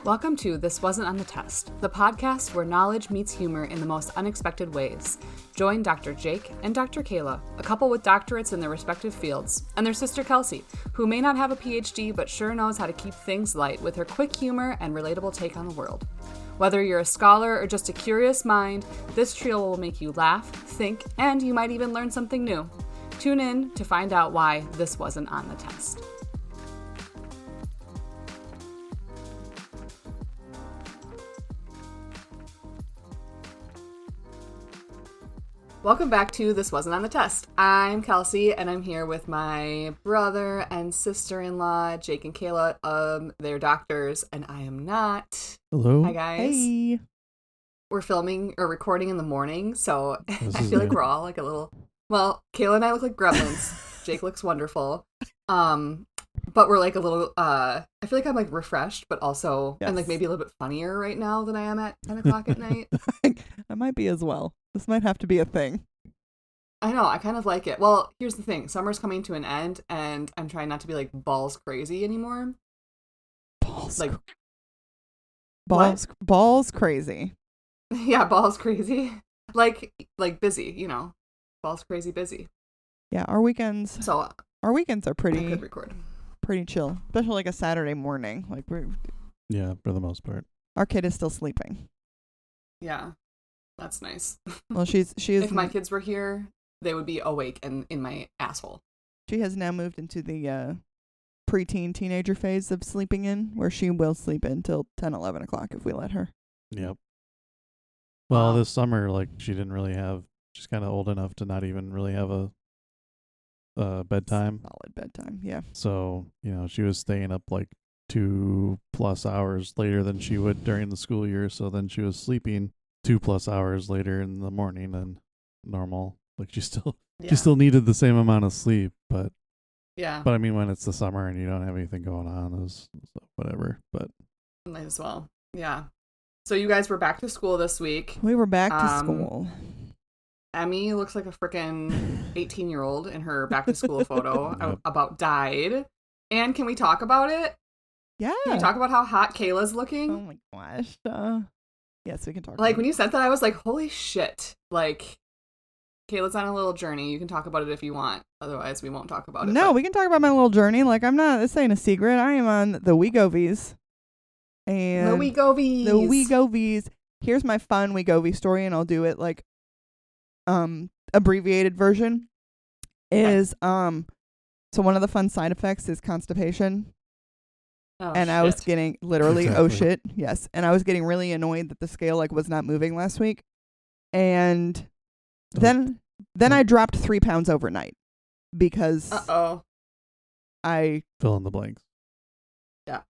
Welcome to This Wasn't on the Test, the podcast where knowledge meets humor in the most unexpected ways. Join Dr. Jake and Dr. Kayla, a couple with doctorates in their respective fields, and their sister Kelsey, who may not have a PhD but sure knows how to keep things light with her quick humor and relatable take on the world. Whether you're a scholar or just a curious mind, this trio will make you laugh, think, and you might even learn something new. Tune in to find out why this wasn't on the test. Welcome back to This Wasn't on the Test. I'm Kelsey, and I'm here with my brother and sister-in-law, Jake and Kayla. They're doctors, and I am not. Hello. Hi, guys. Hey. We're filming or recording in the morning, so I feel like we're all like a little... Well, Kayla and I look like gremlins. Jake looks wonderful. But we're like a little... I feel like I'm like refreshed, but also... Yes. And like maybe a little bit funnier right now than I am at 10 o'clock at night. I might be as well. This might have to be a thing. I know, I kind of like it. Well, here's the thing. Summer's coming to an end, and I'm trying not to be, like, balls crazy anymore. Balls crazy. Yeah, balls crazy. Like busy, you know. Balls crazy busy. Yeah, our weekends are pretty... I could record. Pretty chill. Especially, like, a Saturday morning. Like, Yeah, for the most part. Our kid is still sleeping. Yeah. That's nice. Well, she is. If my kids were here, they would be awake and in my asshole. She has now moved into the preteen teenager phase of sleeping in, where she will sleep until 10, 11 o'clock if we let her. Yep. Well, this summer, like, she's kind of old enough to not even really have a bedtime. Solid bedtime, yeah. So, she was staying up like 2+ hours later than she would during the school year. So then she was sleeping 2+ hours later in the morning than normal. Like she still needed the same amount of sleep, but I mean, when it's the summer and you don't have anything going on, it's whatever. But might as well. Yeah. So you guys were back to school this week. We were back to school. Emmy looks like a freaking 18-year-old in her back to school photo. Yep. About died. And can we talk about it? Yeah. Can we talk about how hot Kayla's looking? Oh my gosh. Yes, we can talk like, about when you sent that, I was like, holy shit. Like, Kayla's on a little journey. You can talk about it if you want. Otherwise, we won't talk about it. No, we can talk about my little journey. Like, this ain't a secret. I am on the Wegovies. And the Wegovies. Here's my fun Wegovy story, and I'll do it, like, abbreviated version. So one of the fun side effects is constipation. Oh, and I was getting literally, exactly. Oh shit, yes. And I was getting really annoyed that the scale like was not moving last week. And then I dropped 3 pounds overnight because I fill in the blanks. Yeah.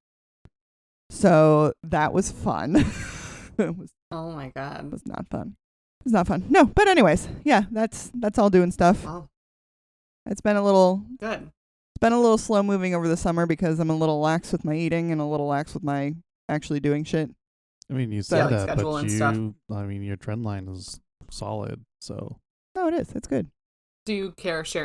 So that was fun. Oh my God. It was not fun. It was not fun. No, but anyways, yeah, that's all doing stuff. Wow. It's been a little good. It's been a little slow moving over the summer because I'm a little lax with my eating and a little lax with my actually doing shit. I mean, you said that, but I mean, your trend line is solid, so. No, it is. It's good. Do you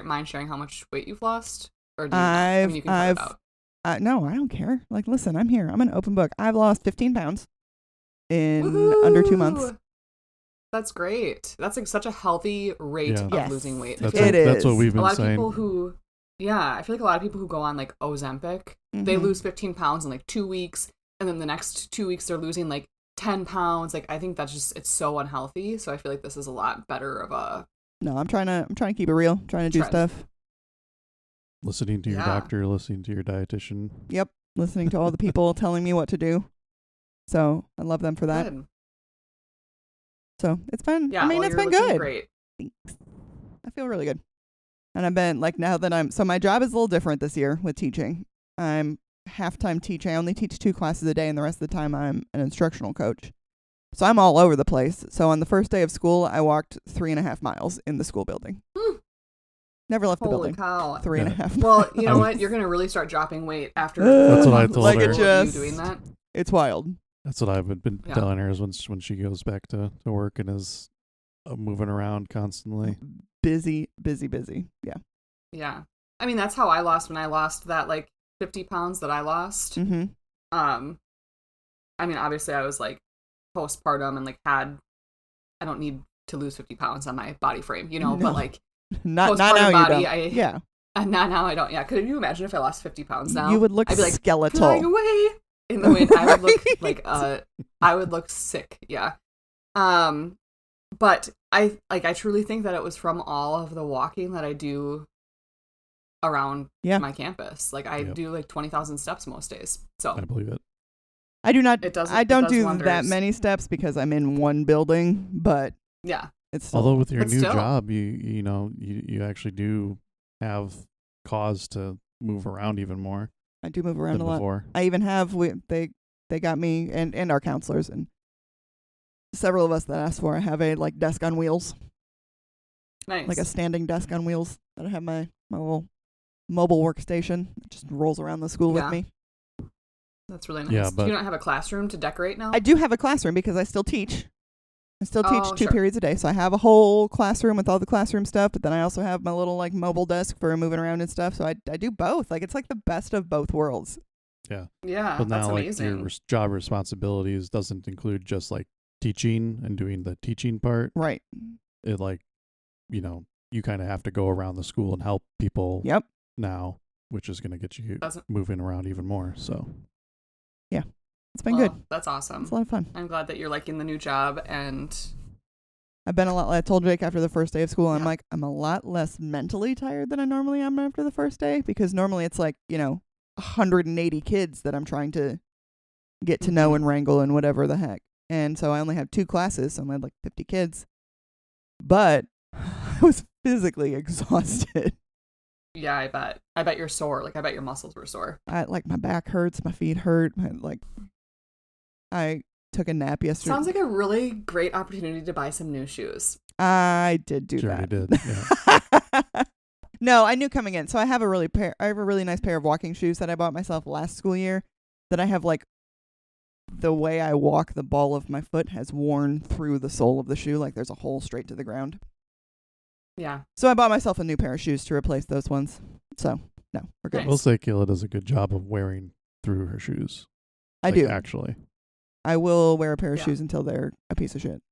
mind sharing how much weight you've lost? Or do you no, I don't care. Like, listen, I'm here. I'm an open book. I've lost 15 pounds in under 2 months. That's great. That's like such a healthy rate of losing weight. That's what we've been saying. A lot of people who... Yeah, I feel like a lot of people who go on, like, Ozempic, they lose 15 pounds in, like, 2 weeks, and then the next 2 weeks they're losing, like, 10 pounds. Like, I think that's just, it's so unhealthy, so I feel like this is a lot better of a... No, I'm trying to keep it real, trying to do stuff. Listening to your doctor, listening to your dietitian. Yep, listening to all the people telling me what to do. So, I love them for that. Good. So, it's been, it's been good. Great. Thanks. I feel really good. And I've been, like, so my job is a little different this year with teaching. I'm half-time teaching. I only teach 2 classes a day, and the rest of the time I'm an instructional coach. So I'm all over the place. So on the first day of school, I walked 3.5 miles in the school building. Never left the building. Holy cow. 3.5 miles. Well, you know what? You're going to really start dropping weight after that's what I told her. You doing that. It's wild. That's what I've been telling her is when she goes back to work and is moving around constantly. Busy. Yeah. Yeah. I mean, that's how I lost when I lost that, like, 50 pounds that I lost. Mm-hmm. I mean, obviously I was, like, postpartum and, like, I don't need to lose 50 pounds on my body frame, you know, No. but, like, not postpartum now body, you don't. Yeah. Not now I don't. Yeah, could you imagine if I lost 50 pounds now? You would look I'd be, like, skeletal. flying away in the wind. I would look like, I would look sick, yeah. But I truly think that it was from all of the walking that I do around my campus. Like, I do like 20,000 steps most days. So I believe it. I do not. I don't do wonders. that many steps because I'm in one building, but yeah, it's still, although with your new job, you actually do have cause to move around even more. I do move around a lot. Before. I even have they got me and our counselors and several of us that asked for. I have a like desk on wheels, nice, like a standing desk on wheels. That I have my little mobile workstation. It just rolls around the school with me. That's really nice. Yeah, but you don't have a classroom to decorate now? I do have a classroom because I still teach. I still teach 2 sure. periods a day. So I have a whole classroom with all the classroom stuff, but then I also have my little like mobile desk for moving around and stuff. So I do both. Like, it's like the best of both worlds. Yeah. Yeah. But now, that's like, amazing. your job responsibilities doesn't include just like teaching and doing the teaching part. Right. It, like, you kind of have to go around the school and help people now, which is going to get you moving around even more. So, yeah, it's been good. That's awesome. It's a lot of fun. I'm glad that you're liking the new job, and I've been I told Jake after the first day of school, I'm like, I'm a lot less mentally tired than I normally am after the first day, because normally it's like, 180 kids that I'm trying to get to know and wrangle and whatever the heck. And so I only have 2 classes, so I had like 50 kids. But I was physically exhausted. Yeah, I bet you're sore. Like, I bet your muscles were sore. My back hurts, my feet hurt. I took a nap yesterday. Sounds like a really great opportunity to buy some new shoes. I did do sure that. Did. Yeah. No, I knew coming in. So I have a really nice pair of walking shoes that I bought myself last school year that I have, like, the way I walk, the ball of my foot has worn through the sole of the shoe. Like, there's a hole straight to the ground. Yeah. So I bought myself a new pair of shoes to replace those ones. So, no, we're good. Nice. We'll say Kayla does a good job of wearing through her shoes. I do. Actually. I will wear a pair of shoes until they're a piece of shit.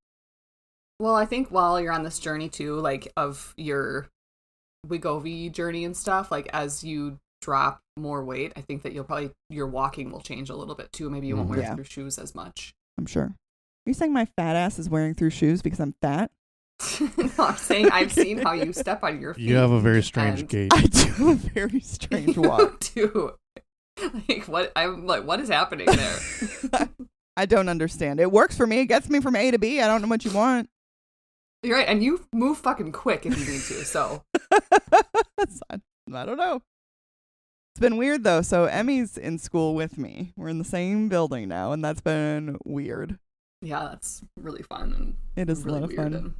Well, I think while you're on this journey, too, like, of your Wegovy journey and stuff, like, as you drop more weight, I think that your walking will change a little bit, too. Maybe you won't wear through shoes as much. I'm sure. Are you saying my fat ass is wearing through shoes because I'm fat? No, I'm saying I've seen how you step on your feet. You have a very strange gait. I do have a very strange walk. Too. What is happening there? I don't understand. It works for me. It gets me from A to B. I don't know what you want. You're right, and you move fucking quick if you need to, so. I don't know. It's been weird, though. So Emmy's in school with me. We're in the same building now, and that's been weird. Yeah, that's really fun. And it is really a lot of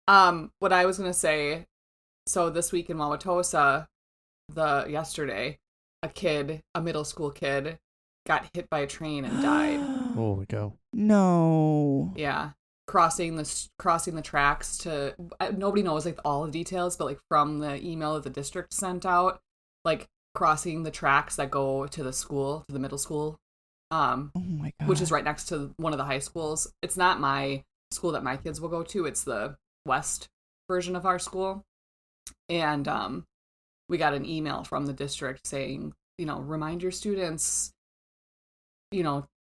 fun. What I was going to say, so this week in Wauwatosa, yesterday, a middle school kid, got hit by a train and died. Holy cow. No. Yeah. Crossing the tracks to, nobody knows like all the details, but like from the email that the district sent out, like crossing the tracks that go to the middle school, oh my God. which is right next to one of the high schools. It's not my school that my kids will go to. It's the west version of our school. And we got an email from the district saying, remind your students,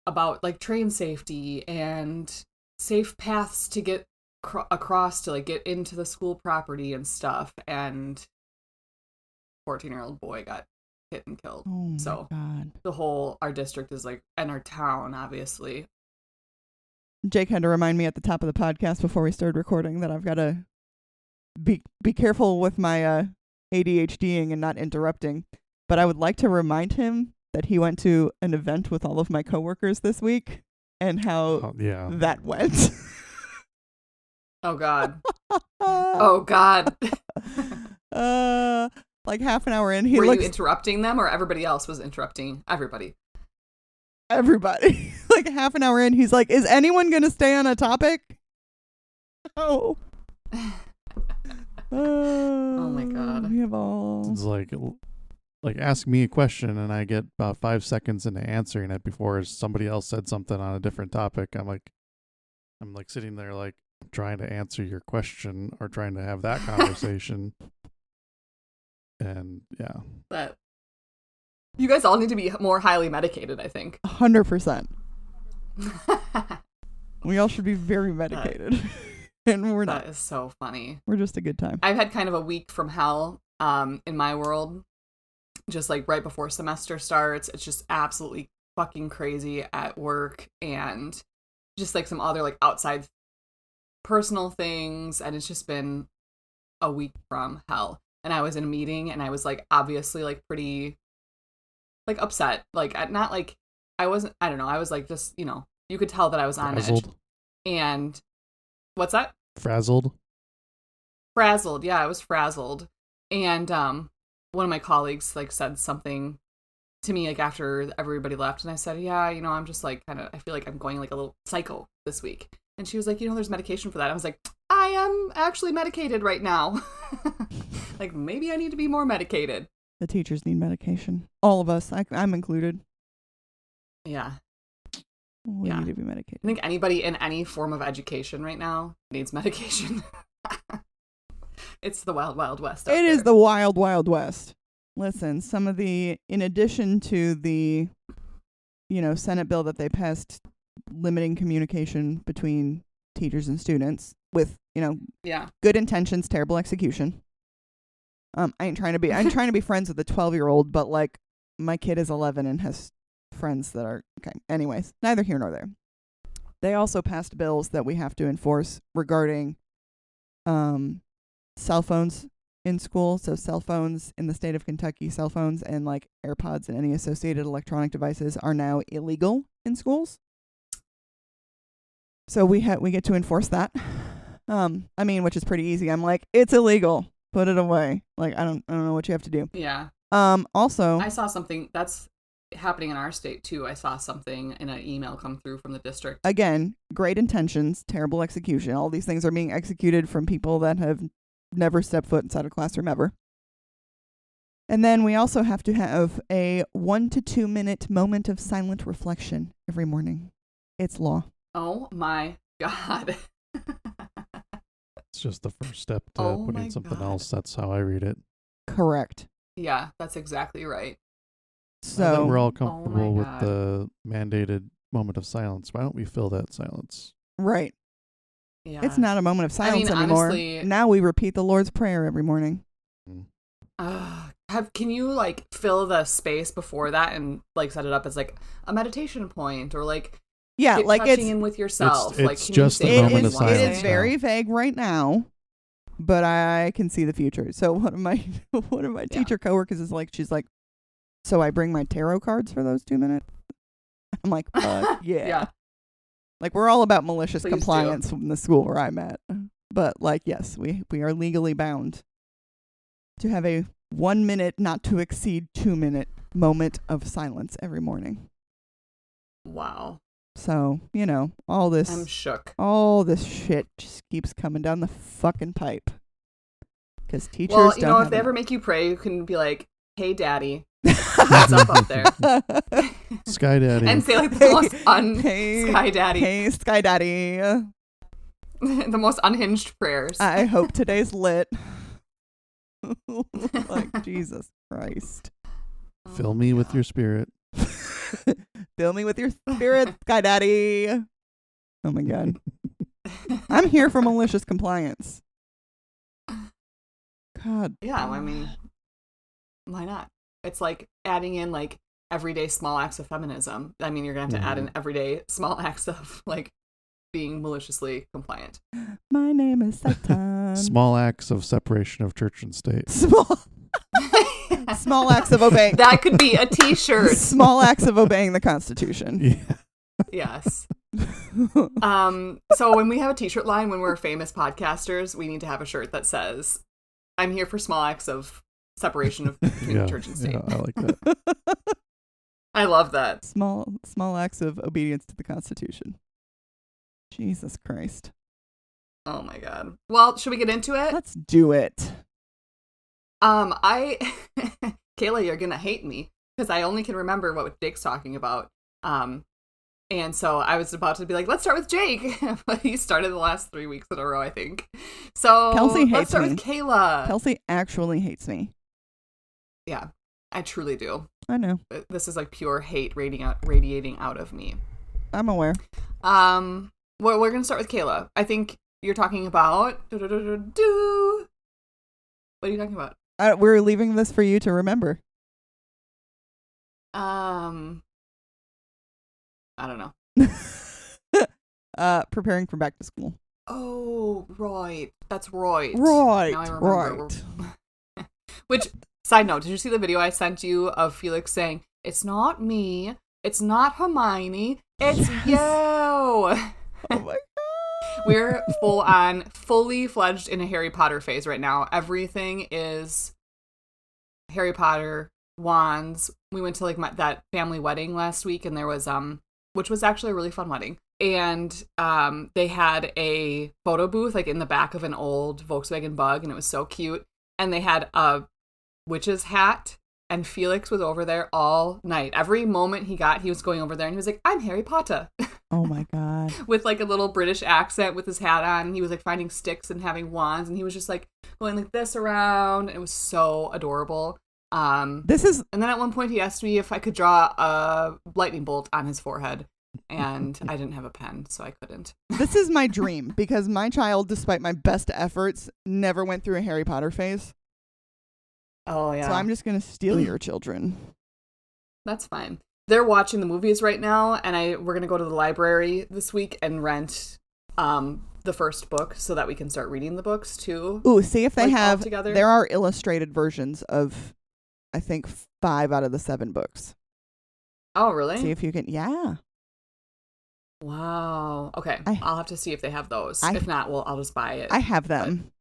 about like train safety and safe paths to get across to like get into the school property and stuff. And 14-year-old boy got hit and killed. Oh my God. Our district is like, and our town, obviously. Jake had to remind me at the top of the podcast before we started recording that I've got to be careful with my ADHDing and not interrupting. But I would like to remind him that he went to an event with all of my coworkers this week and how that went. Oh, God. Oh, God. Like half an hour in, Were you interrupting them, or everybody else was interrupting everybody? Everybody. Like half an hour in, he's like, is anyone going to stay on a topic? Oh. Oh my God. We have all. It's like ask me a question and I get about 5 seconds into answering it before somebody else said something on a different topic. I'm like sitting there like trying to answer your question or trying to have that conversation. And yeah. But you guys all need to be more highly medicated, I think. 100%. We all should be very medicated. And we're not. That is so funny. We're just a good time. I've had kind of a week from hell in my world. Just like right before semester starts. It's just absolutely fucking crazy at work and just like some other like outside personal things. And it's just been a week from hell. And I was in a meeting and I was like obviously like pretty like upset. Like not like I wasn't, I don't know. I was like just, you know, you could tell that I was on edge. And what's that? Frazzled. Yeah, I was frazzled. And one of my colleagues like said something to me like after everybody left, and I said, yeah, you know, I'm just like kind of, I feel like I'm going like a little psycho this week. And she was like, you know, there's medication for that. I was like, I am actually medicated right now. Like maybe I need to be more medicated. The teachers need medication. All of us. I'm included. Yeah. We need to be medicated. I think anybody in any form of education right now needs medication. It's the wild, wild west. It is the wild, wild west. Listen, in addition to the, you know, Senate bill that they passed limiting communication between teachers and students with, you know, good intentions, terrible execution. I'm trying to be friends with a 12-year-old, but like my kid is 11 and has friends that are okay. Anyways, neither here nor there. They also passed bills that we have to enforce regarding cell phones in school. So cell phones in the state of Kentucky, cell phones and like AirPods and any associated electronic devices are now illegal in schools. So we get to enforce that. I mean, which is pretty easy. I'm like, it's illegal. Put it away. Like I don't know what you have to do. Yeah. Also, I saw something that's happening in our state too. I saw something in an email come through from the district. Again, great intentions, terrible execution. All these things are being executed from people that have never stepped foot inside a classroom ever. And then we also have to have a 1 to 2 minute moment of silent reflection every morning. It's law. Oh my God. It's just the first step to putting something else. That's how I read it. Correct. Yeah, that's exactly right. So we're all comfortable with the mandated moment of silence. Why don't we fill that silence? Right. Yeah. It's not a moment of silence anymore. Honestly, now we repeat the Lord's Prayer every morning. Can you like fill the space before that and like set it up as like a meditation point or like like touching in with yourself? It's just a moment of silence. It is very vague right now, but I can see the future. So one of my teacher coworkers is like, she's like, so I bring my tarot cards for those 2 minutes? I'm like, yeah. Like, we're all about malicious compliance from the school where I'm at. But, like, yes, we are legally bound to have a 1 minute, not to exceed 2 minute moment of silence every morning. Wow. So, you know, all this. I'm shook. All this shit just keeps coming down the fucking pipe. Because teachers don't. Well, you know, if have they ever make you pray, you can be like, hey, daddy. What's up there? Sky Daddy. And say like the most Sky Daddy. Hey, Sky Daddy. The most unhinged prayers. I hope today's lit. Like, Jesus Christ. Fill me with your spirit. Fill me with your spirit, Sky Daddy. Oh my God. I'm here for malicious compliance. God. Yeah, I mean, why not? It's like adding in like everyday small acts of feminism. I mean, you're going to have to add in everyday small acts of like being maliciously compliant. My name is Satan. Small acts of separation of church and state. Small acts of obeying. That could be a t-shirt. Small acts of obeying the Constitution. Yeah. Yes. So when we have a t-shirt line, when we're famous podcasters, we need to have a shirt that says, I'm here for small acts of separation of between church and state. Yeah, I like that. I love that. Small acts of obedience to the Constitution. Jesus Christ. Oh my god. Well, should we get into it? Let's do it. I Kayla, you're gonna hate me because I only can remember what Jake's talking about. And so I was about to be like, let's start with Jake, but he started the last 3 weeks in a row, I think. So Kelsey hates let's start me. with Kayla. Kelsey actually hates me. Yeah, I truly do. I know. This is like pure hate radiating out of me. I'm aware. We're gonna start with Kayla. I think you're talking about. What are you talking about? We're leaving this for you to remember. I don't know. Preparing for back to school. Oh, right. That's right. Right. Now I remember. Right. Which, side note, did you see the video I sent you of Felix saying, "It's not me, it's not Hermione, it's you"? Oh my god. We're fully fledged in a Harry Potter phase right now. Everything is Harry Potter, wands. We went to like that family wedding last week, and there was which was actually a really fun wedding. And they had a photo booth like in the back of an old Volkswagen Bug, and it was so cute. And they had a witch's hat, and Felix was over there all night. Every moment he got, he was going over there, and he was like, "I'm Harry Potter." Oh my god. With like a little British accent with his hat on, and he was like finding sticks and having wands, and he was just like going like this around. It was so adorable. And then at one point he asked me if I could draw a lightning bolt on his forehead, and I didn't have a pen, so I couldn't. This is my dream, because my child, despite my best efforts, never went through a Harry Potter phase. Oh yeah. So I'm just gonna steal your children. That's fine. They're watching the movies right now, and we're gonna go to the library this week and rent the first book so that we can start reading the books too. Ooh, see if they have. Together. There are illustrated versions of, I think, 5 out of the 7 books. Oh, really? See if you can. Yeah. Wow. Okay. I'll have to see if they have those. If not, I'll just buy it. I have them.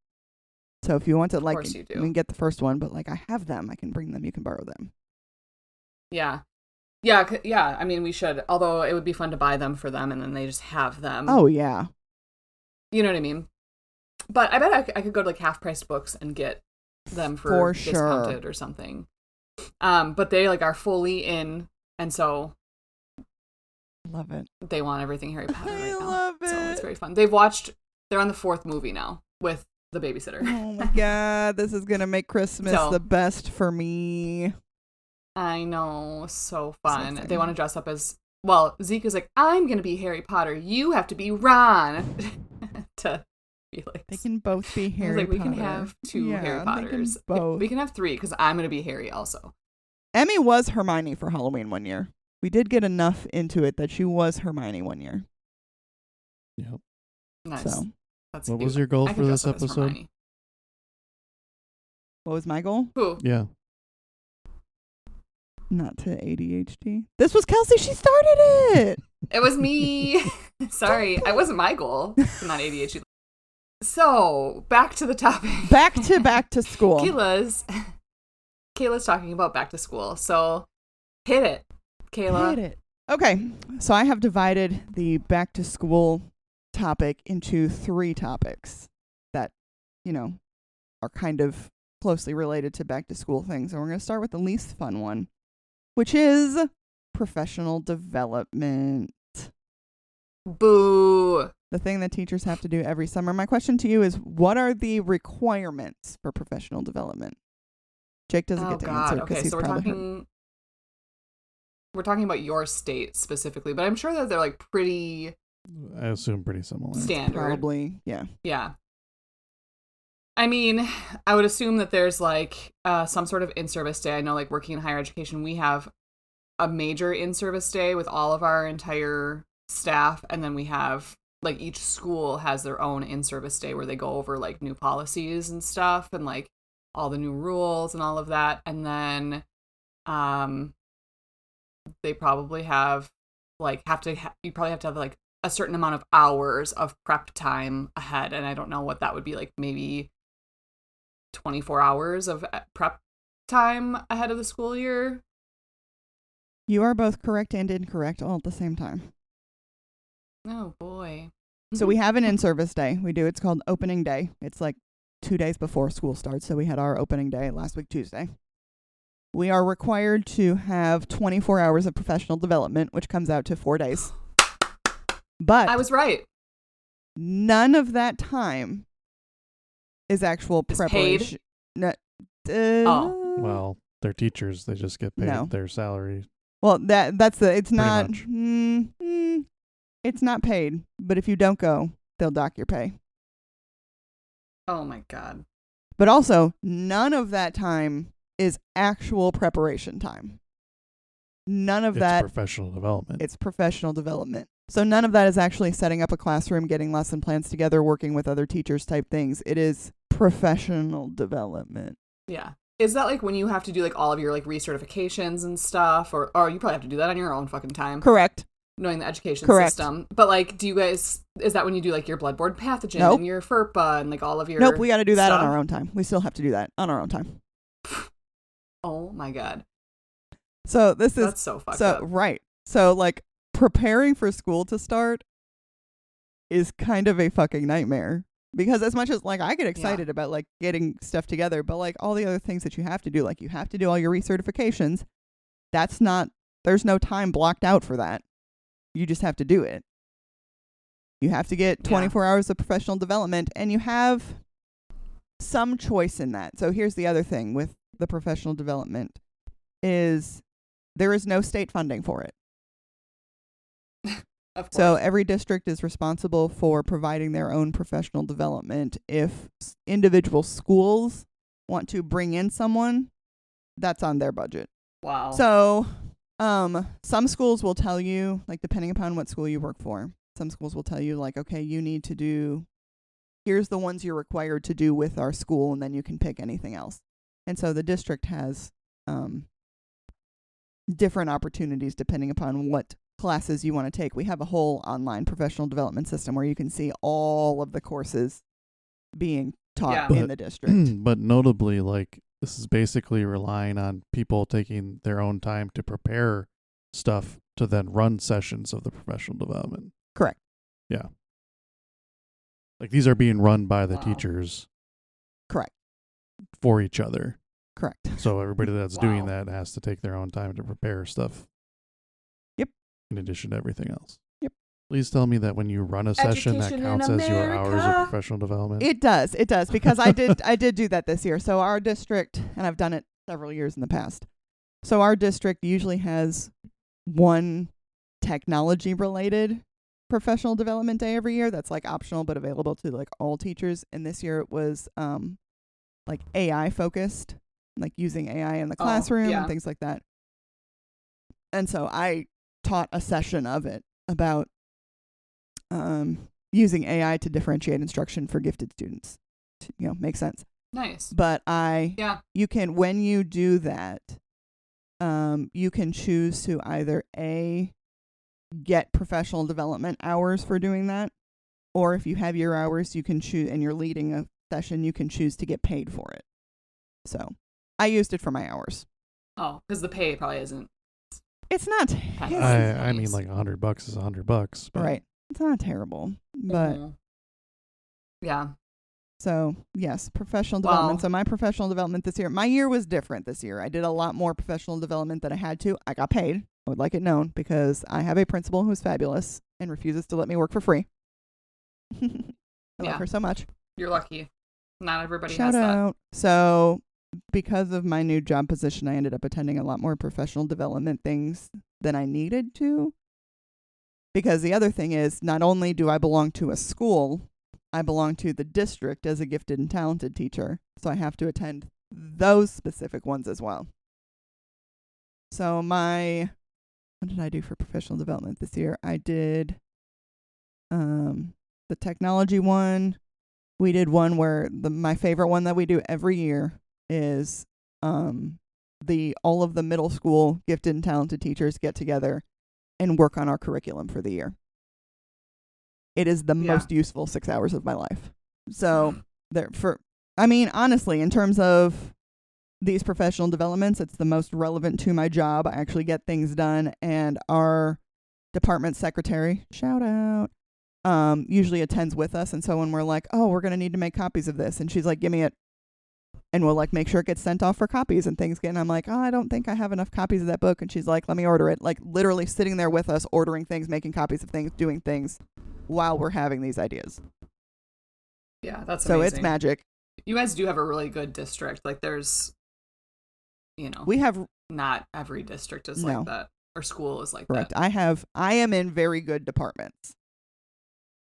So if you want to, like, you can get the first one, but like I have them. I can bring them. You can borrow them. Yeah. Yeah. I mean, we should. Although it would be fun to buy them for them, and then they just have them. Oh yeah. You know what I mean? But I bet I could go to like half price books and get them for discounted or something. But they like are fully in, and so love it. They want everything Harry Potter right now. I love it. So it's very fun. They're on the 4th movie now with the babysitter. Oh my god, this is gonna make Christmas the best for me. I know, so fun. So they want to dress up as, well, Zeke is like, "I'm gonna be Harry Potter. You have to be Ron." To Felix. They can both be Harry Potter. We can have 2 Harry Potters. Both. We can have 3 because I'm gonna be Harry also. Emmy was Hermione for Halloween one year. We did get enough into it that she was Hermione one year. Yep. Nice. So, what was your goal for this episode? What was my goal? Who? Yeah. Not to ADHD. This was Kelsey. She started it. It was me. Sorry. It wasn't my goal. Not ADHD. So, back to the topic. Back to school. Kayla's talking about back to school. So, hit it, Kayla. Hit it. Okay. So, I have divided the back to school topic into 3 topics that, are kind of closely related to back to school things. And we're going to start with the least fun one, which is professional development. Boo. The thing that teachers have to do every summer. My question to you is, what are the requirements for professional development? Jake doesn't get to answer. Okay, so we're talking about your state specifically, but I'm sure that they're like pretty, I assume pretty similar. Standard. Probably, yeah. Yeah. I mean, I would assume that there's like some sort of in-service day. I know like working in higher education, we have a major in-service day with all of our entire staff, and then we have like each school has their own in-service day where they go over like new policies and stuff and like all the new rules and all of that. And then they probably have like you probably have to have like a certain amount of hours of prep time ahead, and I don't know what that would be, like maybe 24 hours of prep time ahead of the school year. You are both correct and incorrect all at the same time. Oh boy. So we have an in-service day. It's called opening day. It's like 2 days before school starts. So we had our opening day last week, Tuesday. We are required to have 24 hours of professional development, which comes out to 4 days. But I was right. none of that time is actual preparation. Paid? No, Well, they're teachers. They just get paid their salary. well, it's not. much. It's not paid, but if you don't go, they'll dock your pay. Oh my God. But also, none of that time is actual preparation time. None of that. It's professional development. It's professional development. So none of that is actually setting up a classroom, getting lesson plans together, working with other teachers type things. It is professional development. Yeah. Is that like when you have to do like all of your like recertifications and stuff, or you probably have to do that on your own fucking time? Correct. Knowing the education Correct. system. But like, is that when you do like your bloodborne pathogen Nope. and your FERPA and like all of your Nope, we got to do that stuff? on our own time. We still have to do that on our own time. Oh my God. So That's so fucked up. Right. So like preparing for school to start is kind of a fucking nightmare. Because as much as like I get excited about like getting stuff together, but like all the other things that you have to do, like you have to do all your recertifications, there's no time blocked out for that. You just have to do it. You have to get 24 hours of professional development, and you have some choice in that. So here's the other thing with the professional development is there is no state funding for it. Of course. So every district is responsible for providing their own professional development. If individual schools want to bring in someone, that's on their budget. Wow. So some schools will tell you, like depending upon what school you work for, some schools will tell you like, okay, you need to do, here's the ones you're required to do with our school, and then you can pick anything else. And so the district has different opportunities depending upon what classes you want to take. We have a whole online professional development system where you can see all of the courses being taught in the district. But notably, like, this is basically relying on people taking their own time to prepare stuff to then run sessions of the professional development. Correct. Yeah. Like, these are being run by the teachers. Correct. For each other. Correct. So everybody that's doing that has to take their own time to prepare stuff. Yep. In addition to everything else. Yep. Please tell me that when you run a session, that counts as your hours of professional development. It does, because I did do that this year. So our district, and I've done it several years in the past. So our district usually has one technology-related professional development day every year that's like optional but available to like all teachers. And this year it was like AI focused, like using AI in the classroom and things like that. And so I taught a session of it about using AI to differentiate instruction for gifted students. Makes sense. Nice. But you can, when you do that, you can choose to either get professional development hours for doing that, or if you have your hours, you can choose, and you're leading a session, you can choose to get paid for it. So I used it for my hours. Oh, because the pay probably isn't. It's not. I mean, like $100 is $100. But Right. It's not terrible, but yeah. So yes, professional development. So my professional development this year, my year was different this year. I did a lot more professional development than I had to. I got paid. I would like it known because I have a principal who's fabulous and refuses to let me work for free. I love her so much. You're lucky. Not everybody Shout has that. out. So because of my new job position, I ended up attending a lot more professional development things than I needed to. Because the other thing is, not only do I belong to a school, I belong to the district as a gifted and talented teacher. So I have to attend those specific ones as well. So what did I do for professional development this year? I did the technology one. We did one where my favorite one that we do every year is all of the middle school gifted and talented teachers get together and work on our curriculum for the year. It is the most useful 6 hours of my life. So honestly, in terms of these professional developments, it's the most relevant to my job. I actually get things done, and our department secretary, shout out, usually attends with us. And so when we're like, oh, we're going to need to make copies of this, and she's like, give me it. And we'll like make sure it gets sent off for copies and things. And I'm like, oh, I don't think I have enough copies of that book. And she's like, let me order it. Like literally sitting there with us, ordering things, making copies of things, doing things while we're having these ideas. Yeah, that's so amazing. It's magic. You guys do have a really good district. Like there's, we have not every district is like that, or school is like correct. that. I am in very good departments.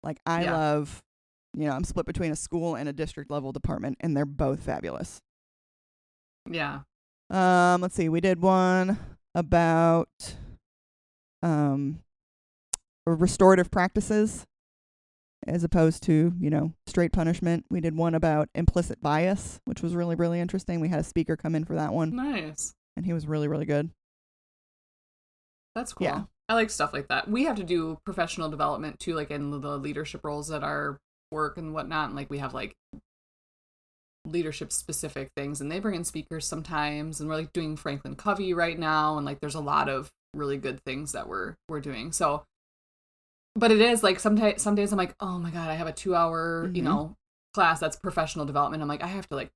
Like I love, I'm split between a school and a district level department, and they're both fabulous. Yeah. Let's see. We did one about restorative practices as opposed to, straight punishment. We did one about implicit bias, which was really, really interesting. We had a speaker come in for that one. Nice. And he was really, really good. That's cool. Yeah. I like stuff like that. We have to do professional development too, like in the leadership roles at our work and whatnot. And like we have like leadership specific things, and they bring in speakers sometimes. And we're like doing Franklin Covey right now, and like there's a lot of really good things that we're doing. So, but it is like some days I'm like, oh my god, I have a 2-hour class that's professional development. I'm like, I have to like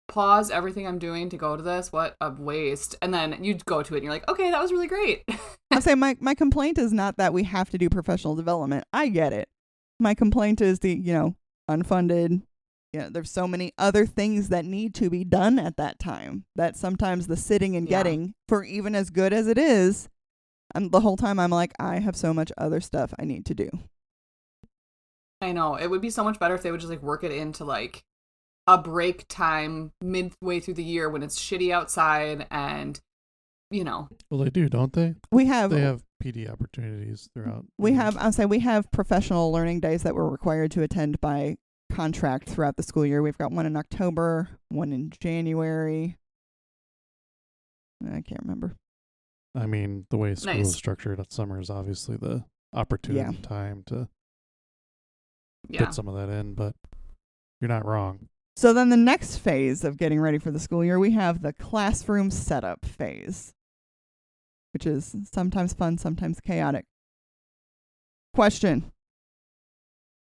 pause everything I'm doing to go to this. What a waste. And then you go to it and you're like, okay, that was really great. I'll say my complaint is not that we have to do professional development. I get it. My complaint is the, unfunded. There's so many other things that need to be done at that time that sometimes the sitting and getting, for even as good as it is, the whole time I'm like, I have so much other stuff I need to do. I know. It would be so much better if they would just like work it into like a break time midway through the year when it's shitty outside and, Well, they do, don't they? They have PD opportunities throughout. We have professional learning days that we're required to attend by contract throughout the school year. We've got one in October, one in January. I can't remember. I mean, the way school is structured at summer is obviously the opportunity time to fit some of that in, but you're not wrong. So then the next phase of getting ready for the school year, we have the classroom setup phase, which is sometimes fun, sometimes chaotic. Question: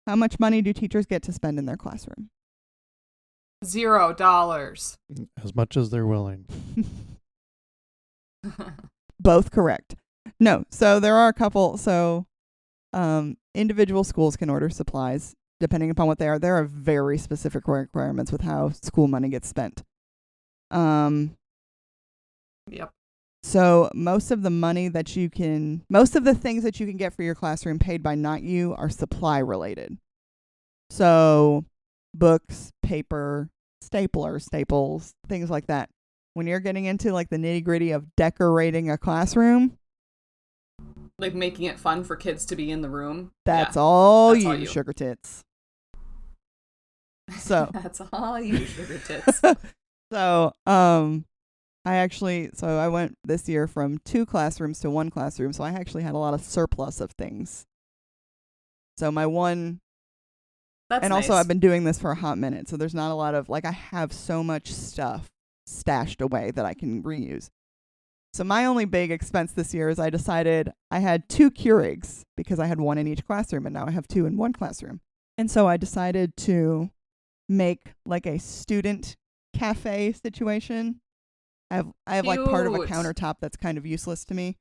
how much money do teachers get to spend in their classroom? $0. As much as they're willing. Both correct. No, so there are a couple. So individual schools can order supplies depending upon what they are. There are very specific requirements with how school money gets spent. Yep. So most of the things that you can get for your classroom paid by not you are supply related. So books, paper, staples, things like that. When you're getting into like the nitty gritty of decorating a classroom, like making it fun for kids to be in the room. That's all you sugar tits. So that's all you sugar tits. So I went this year from 2 classrooms to 1 classroom, so I actually had a lot of surplus of things. So my one That's and nice. also I've been doing this for a hot minute, so there's not a lot of I have so much stuff stashed away that I can reuse. So my only big expense this year is I decided I had 2 Keurigs because I had 1 in each classroom, and now I have 2 in 1 classroom. And so I decided to make like a student cafe situation. I have like part of a countertop that's kind of useless to me.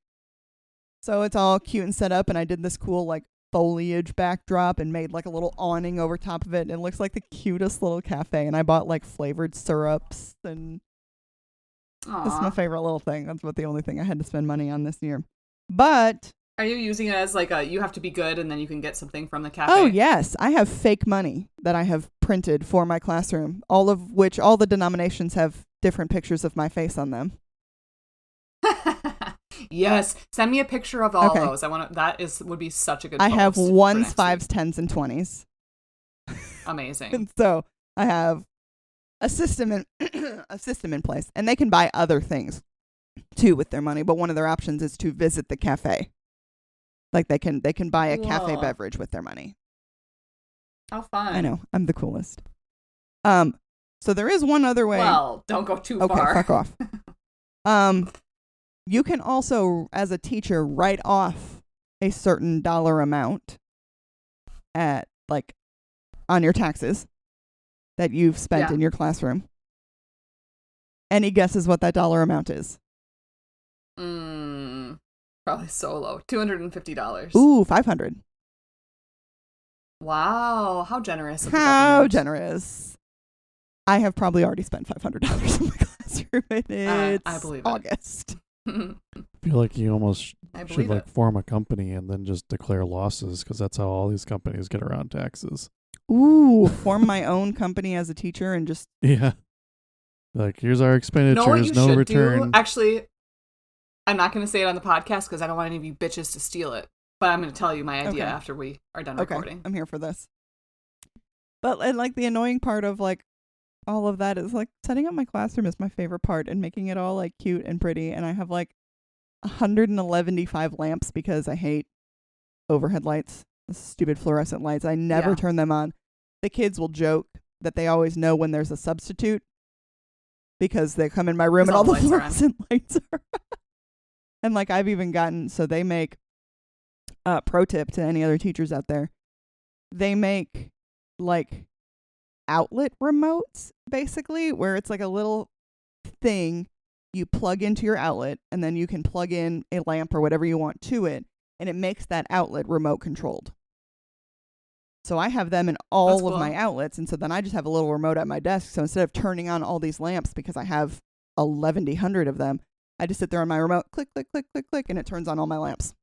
So it's all cute and set up, and I did this cool like foliage backdrop and made like a little awning over top of it, and it looks like the cutest little cafe. And I bought like flavored syrups, and this is my favorite little thing. That's the only thing I had to spend money on this year. But are you using it as like you have to be good and then you can get something from the cafe? Oh yes, I have fake money that I have printed for my classroom, all of which all the denominations have different pictures of my face on them. Yes, send me a picture of all those. I want to. Would be such a good. I have 1s, 5s, 10s, and 20s. Amazing. And so I have a system in place, and they can buy other things too with their money. But one of their options is to visit the cafe. Like they can buy a cafe beverage with their money. How fun! I know, I'm the coolest. So there is one other way. Well, don't go too far. Okay, fuck off. You can also, as a teacher, write off a certain dollar amount at like on your taxes that you've spent in your classroom. Any guesses what that dollar amount is? Probably so low. $250. Ooh, $500. Wow, how generous of the How government. generous. I have probably already spent $500 in my classroom, and it's I believe August. I feel like you almost should like it. form a company and then just declare losses, because that's how all these companies get around taxes. Ooh, form my own company as a teacher and just... Yeah. Like, here's our expenditures, know what you no should return. do? Actually, I'm not going to say it on the podcast because I don't want any of you bitches to steal it. But I'm going to tell you my idea after we are done recording. I'm here for this. But and like the annoying part of like all of that is like setting up my classroom is my favorite part, and making it all like cute and pretty. And I have like 115 lamps because I hate overhead lights, the stupid fluorescent lights. I never turn them on. The kids will joke that they always know when there's a substitute because they come in my room and all the fluorescent lights are. And like I've even gotten, so they make, pro tip to any other teachers out there, they make like outlet remotes basically, where it's like a little thing you plug into your outlet and then you can plug in a lamp or whatever you want to it, and it makes that outlet remote controlled. So I have them in all of my outlets, and so then I just have a little remote at my desk. So instead of turning on all these lamps, because I have 1,100 of them, I just sit there on my remote, click, click, click, click, click, and it turns on all my lamps.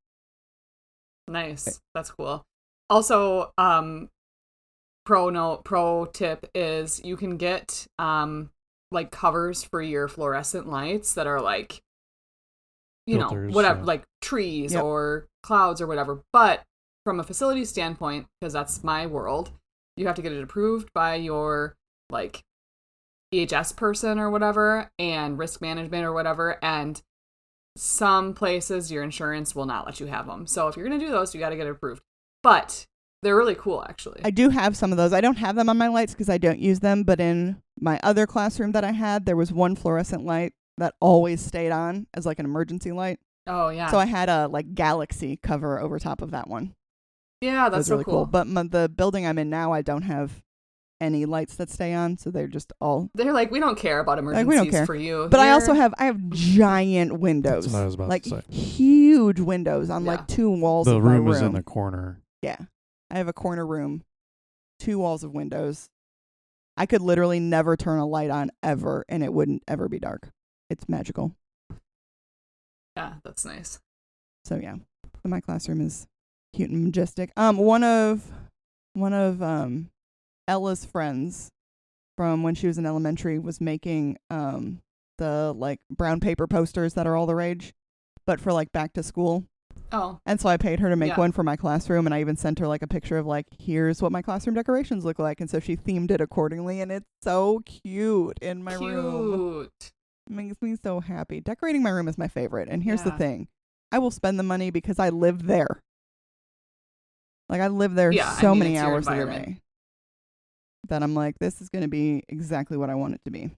Nice. That's cool. Also, pro tip is you can get like covers for your fluorescent lights that are like, you filters, know, whatever, like trees or clouds or whatever. But from a facility standpoint, because that's my world, you have to get it approved by your like EHS person or whatever, and risk management or whatever. And some places your insurance will not let you have them. So if you're going to do those, you got to get it approved. But they're really cool, actually. I do have some of those. I don't have them on my lights because I don't use them. But in my other classroom that I had, there was one fluorescent light that always stayed on as like an emergency light. Oh, yeah. So I had a like galaxy cover over top of that one. Yeah, that's so really cool. But the building I'm in now, I don't have any lights that stay on, so they're just all... They're like, we don't care about emergencies we don't care. for you. But I also have giant windows. That's what I was about like to say. Huge windows on like two walls of my room. The room is in the corner. Yeah. I have a corner room, 2 walls of windows. I could literally never turn a light on ever, and it wouldn't ever be dark. It's magical. Yeah, that's nice. So yeah, so my classroom is cute and majestic. One of Ella's friends from when she was in elementary was making the like brown paper posters that are all the rage, but for like back to school. Oh. And so I paid her to make one for my classroom, and I even sent her like a picture of like, here's what my classroom decorations look like. And so she themed it accordingly, and it's so cute in my room. It makes me so happy. Decorating my room is my favorite. And here's the thing. I will spend the money because I live there. Like I live there so many hours of the day that I'm like, this is going to be exactly what I want it to be.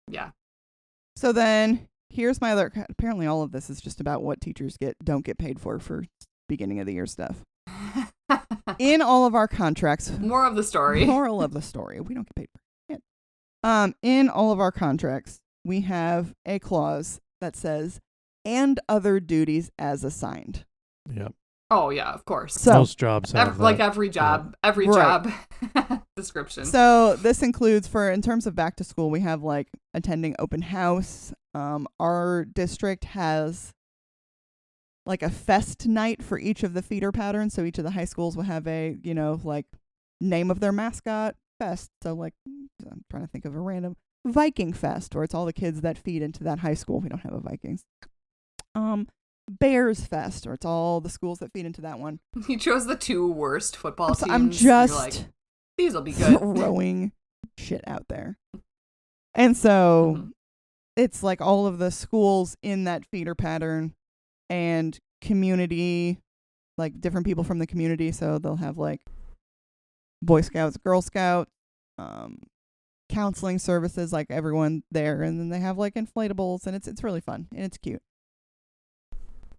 Yeah. So then here's my other, apparently all of this is just about what teachers don't get paid for beginning of the year stuff. In all of our contracts. Moral of the story. Moral of the story. We don't get paid for it. In all of our contracts, we have a clause that says, and other duties as assigned. Yep. Oh, yeah, of course. So, most jobs have that. Like every job description. So this includes in terms of back to school, we have like attending open house. Our district has like a fest night for each of the feeder patterns. So each of the high schools will have a, like name of their mascot fest. So like, I'm trying to think of a random Viking fest, where it's all the kids that feed into that high school. We don't have a Vikings. Bears Fest, or it's all the schools that feed into that one. You chose the 2 worst football teams. I'm just like, these will be good. Throwing shit out there. And so it's like all of the schools in that feeder pattern and community, like different people from the community. So they'll have like Boy Scouts, Girl Scouts, counseling services, like everyone there. And then they have like inflatables, and it's really fun and it's cute.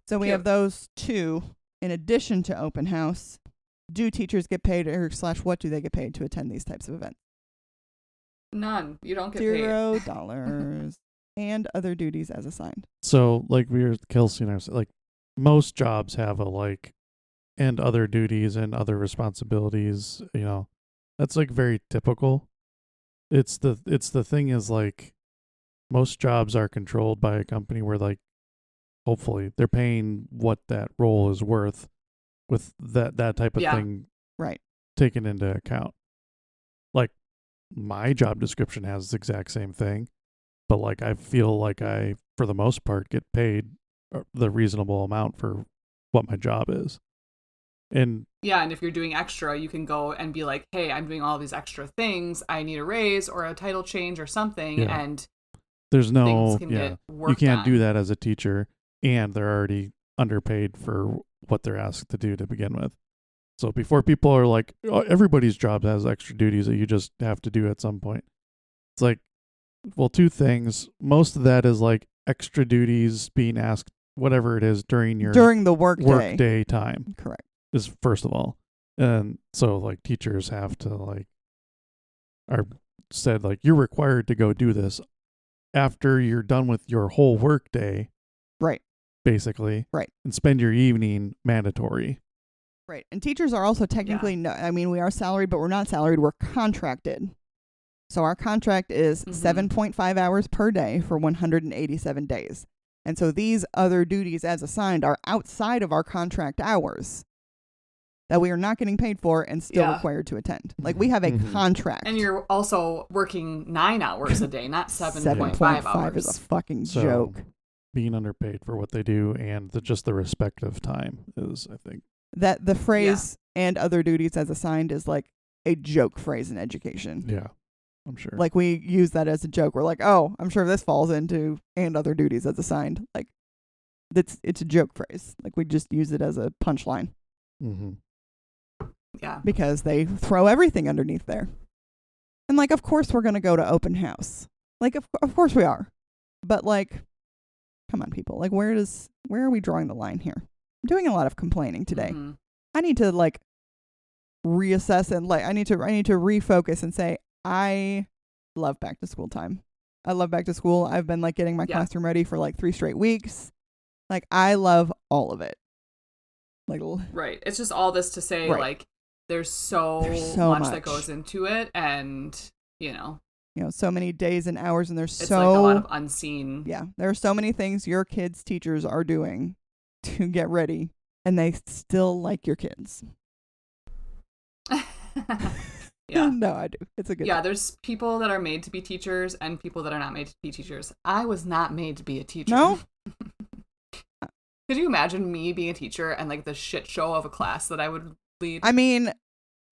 So we have those 2 in addition to open house. do teachers get paid, or / what do they get paid to attend these types of events? None. You don't get paid. $0 and other duties as assigned. So, like we were, Kelsey and I said, like most jobs have a like, and other duties and other responsibilities. You know, that's like very typical. It's the thing is like, most jobs are controlled by a company where like, hopefully they're paying what that role is worth, with that type of thing right taken into account. Like my job description has the exact same thing, but like I feel like I, for the most part, get paid the reasonable amount for what my job is. And yeah, and if you're doing extra, you can go and be like, hey, I'm doing all these extra things. I need a raise or a title change or something. Yeah. And there's no, things can get worked you can't on. do that as a teacher, and they're already underpaid for what they're asked to do to begin with. So before people are like, oh, everybody's job has extra duties that you just have to do at some point. It's like, well, two things. Most of that is like extra duties being asked, whatever it is, during the work day time. Correct. Is first of all. And so like teachers have to like, are said like, you're required to go do this after you're done with your whole work day. Right. Basically. Right. And spend your evening mandatory. Right. And teachers are also technically, we are salaried, but we're not salaried. We're contracted. So our contract is 7.5 hours per day for 187 days. And so these other duties as assigned are outside of our contract hours that we are not getting paid for and still required to attend. Like we have a contract. And you're also working 9 hours a day, not 7.5 hours. Is a fucking joke. Being underpaid for what they do and just the respective time is, I think. That the phrase and other duties as assigned is like a joke phrase in education. Yeah, I'm sure. Like we use that as a joke. We're like, oh, I'm sure this falls into and other duties as assigned. Like it's a joke phrase. Like we just use it as a punchline. Mm-hmm. Yeah. Because they throw everything underneath there. And like, of course we're going to go to open house. Like, of course we are. But like, come on, people. Like, where are we drawing the line here? I'm doing a lot of complaining today. Mm-hmm. I need to like reassess and like I need to refocus and say I love back to school time. I love back to school. I've been like getting my classroom ready for like 3 straight weeks. Like I love all of it. Like right. It's just all this to say like there's so much that goes into it, and so many days and hours, and it's like a lot of unseen. Yeah, there are so many things your kids' teachers are doing to get ready, and they still like your kids. Yeah. No, I do. It's a good thing. There's people that are made to be teachers and people that are not made to be teachers. I was not made to be a teacher. No? Could you imagine me being a teacher and like the shit show of a class that I would lead? I mean,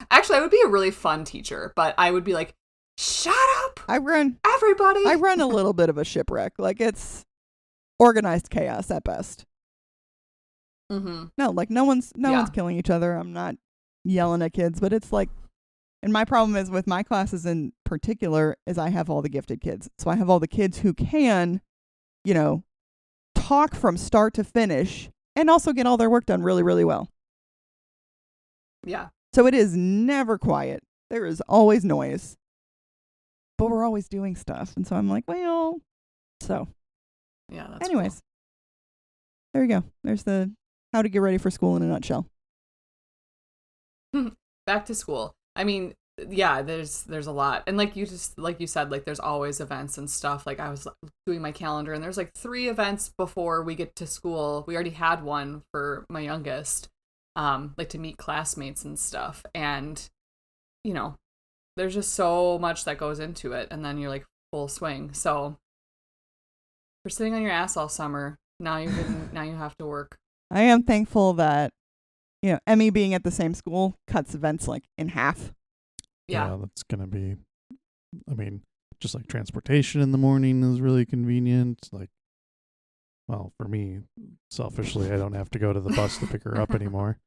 actually, I would be a really fun teacher, but I would be like, shut up! Everybody! I run a little bit of a shipwreck. Like it's organized chaos at best. Mm-hmm. No, like no one's killing each other. I'm not yelling at kids, but it's like, and my problem is with my classes in particular is I have all the gifted kids. So I have all the kids who can, talk from start to finish and also get all their work done really, really well. Yeah. So it is never quiet. There is always noise. But we're always doing stuff. And so I'm like, well, so. Yeah, that's anyways. Cool. There you go. There's the how to get ready for school in a nutshell. Back to school. I mean, yeah, there's a lot. And like you said, like there's always events and stuff. Like I was doing my calendar and there's like 3 events before we get to school. We already had one for my youngest, like to meet classmates and stuff. And, there's just so much that goes into it. And then you're like full swing. So for sitting on your ass all summer, now you have to work. I am thankful that, Emmy being at the same school cuts events like in half. Yeah, that's going to be, I mean, just like transportation in the morning is really convenient. Like, well, for me, selfishly, I don't have to go to the bus to pick her up anymore,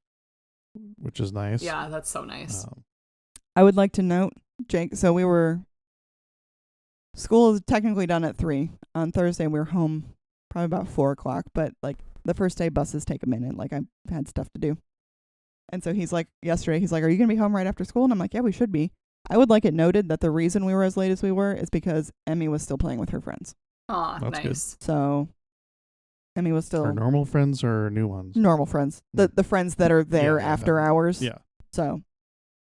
which is nice. Yeah, that's so nice. I would like to note, Jake, so school is technically done at 3. On Thursday, we were home probably about 4 o'clock, but like the first day buses take a minute. Like I had stuff to do. And so he's like, yesterday, he's like, are you going to be home right after school? And I'm like, yeah, we should be. I would like it noted that the reason we were as late as we were is because Emmy was still playing with her friends. Aw, That's nice. So Emmy was still Are normal friends or new ones? normal friends. The friends that are there after hours. Yeah. So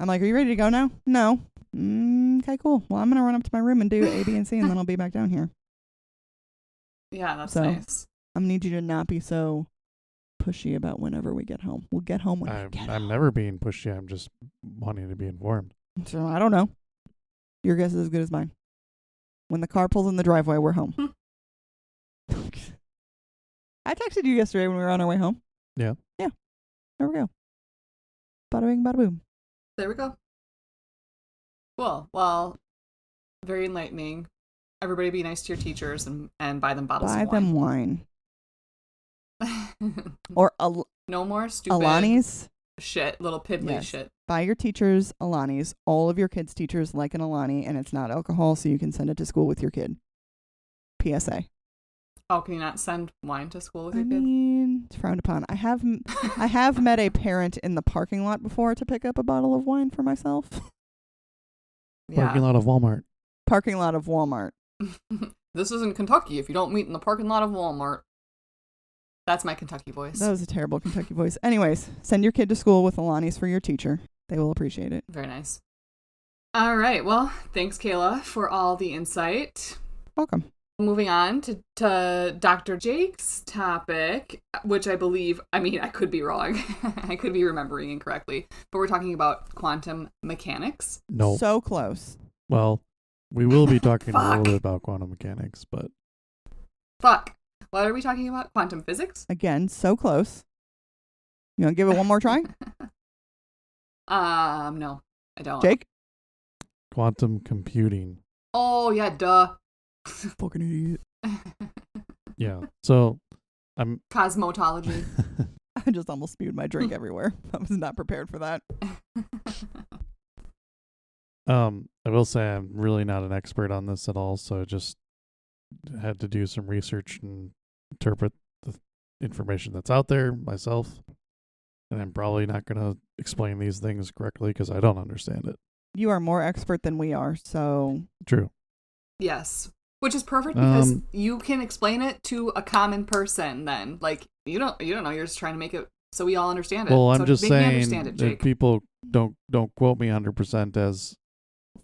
I'm like, are you ready to go now? No. Okay, cool. Well, I'm going to run up to my room and do A, B, and C, and then I'll be back down here. Yeah, that's So, nice. I'm going to need you to not be so pushy about whenever we get home. We'll get home when we get home. I'm never being pushy. I'm just wanting to be informed. So I don't know. Your guess is as good as mine. When the car pulls in the driveway, we're home. I texted you yesterday when we were on our way home. Yeah. Yeah. There we go. Bada bing, bada boom. There we go. Cool. Well, very enlightening. Everybody be nice to your teachers and buy them bottles Buy of them wine. Or no more stupid Alani's. shit, little piddly shit. Buy your teachers Alani's. All of your kids' teachers like an Alani, and it's not alcohol, so you can send it to school with your kid. PSA. Oh, can you not send wine to school with I your kid? mean, it's frowned upon. I have met a parent in the parking lot before to pick up a bottle of wine for myself. Parking lot of Walmart. Parking lot of Walmart. This isn't Kentucky if you don't meet in the parking lot of Walmart. That's my Kentucky voice. That was a terrible Kentucky voice. Anyways, send your kid to school with Alani's for your teacher. They will appreciate it. Very nice. All right. Well, thanks, Kayla, for all the insight. Welcome. Moving on to Dr. Jake's topic, which I believe, I mean, I could be wrong. I could be remembering incorrectly. But we're talking about quantum mechanics. No. So close. Well, we will be talking a Fuck. little bit about quantum mechanics, but... Fuck. What are we talking about? Quantum physics? Again, so close. You want to give it one more try? No, I don't. Jake? Quantum computing. Oh, yeah, duh. Fucking idiot. Yeah. So, I'm... Cosmotology. I just almost spewed my drink everywhere. I was not prepared for that. I will say I'm really not an expert on this at all, so I just had to do some research and interpret the information that's out there myself. And I'm probably not going to explain these things correctly because I don't understand it. You are more expert than we are, so... True. Yes. Which is perfect because you can explain it to a common person then. Like, you don't know, you're just trying to make it so we all understand it. Well, I'm so just make me saying understand it, Jake. that people don't quote me 100% as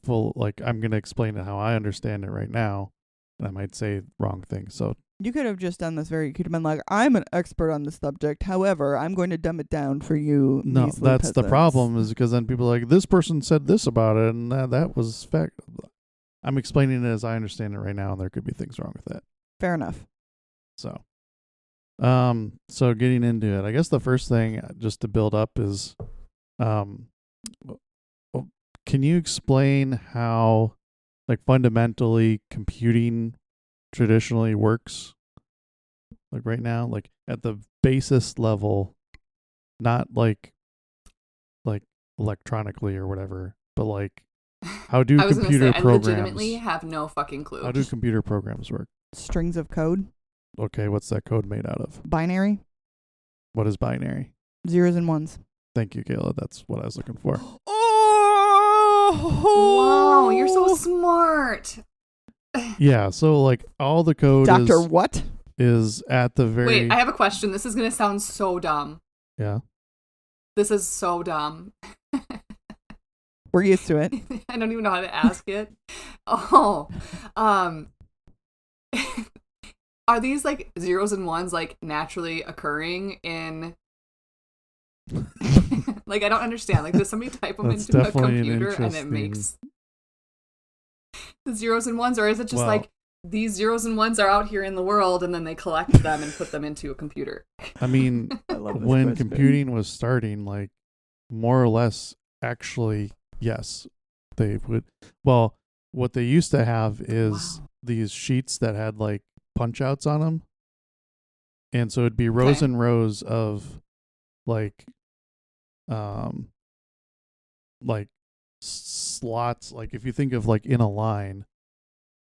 full, like I'm going to explain it how I understand it right now, and I might say wrong things. So You could have just done this you could have been like, I'm an expert on this subject. However, I'm going to dumb it down for you. no, measly that's the peasants." problem is because then people are like, this person said this about it, and that was fact. I'm explaining it as I understand it right now, and there could be things wrong with that. Fair enough. So, so getting into it, I guess the first thing just to build up is, can you explain how, like, fundamentally computing traditionally works? Like right now, like at the basis level, not like electronically or whatever, but like how do I was computer gonna say, programs? I legitimately have no fucking clue. How do computer programs work? Strings of code. Okay, what's that code made out of? Binary. What is binary? Zeros and ones. Thank you, Kayla. That's what I was looking for. Oh! Wow, you're so smart. Yeah, so like all the code Doctor what? is at the very... Wait, I have a question. This is going to sound so dumb. Yeah. This is so dumb. We're used to it. I don't even know how to ask it. Oh, are these like zeros and ones like naturally occurring in? Like I don't understand. Like does somebody type them That's into a definitely an computer and it interesting- makes the zeros and ones, or is it just Well- like these zeros and ones are out here in the world and then they collect them and put them into a computer? I mean, I love this when question. computing was starting, like more or less, actually, yes, they would. Well, what they used to have is Wow. these sheets that had like punch outs on them, and so it'd be rows Okay. and rows of like slots. Like if you think of like in a line,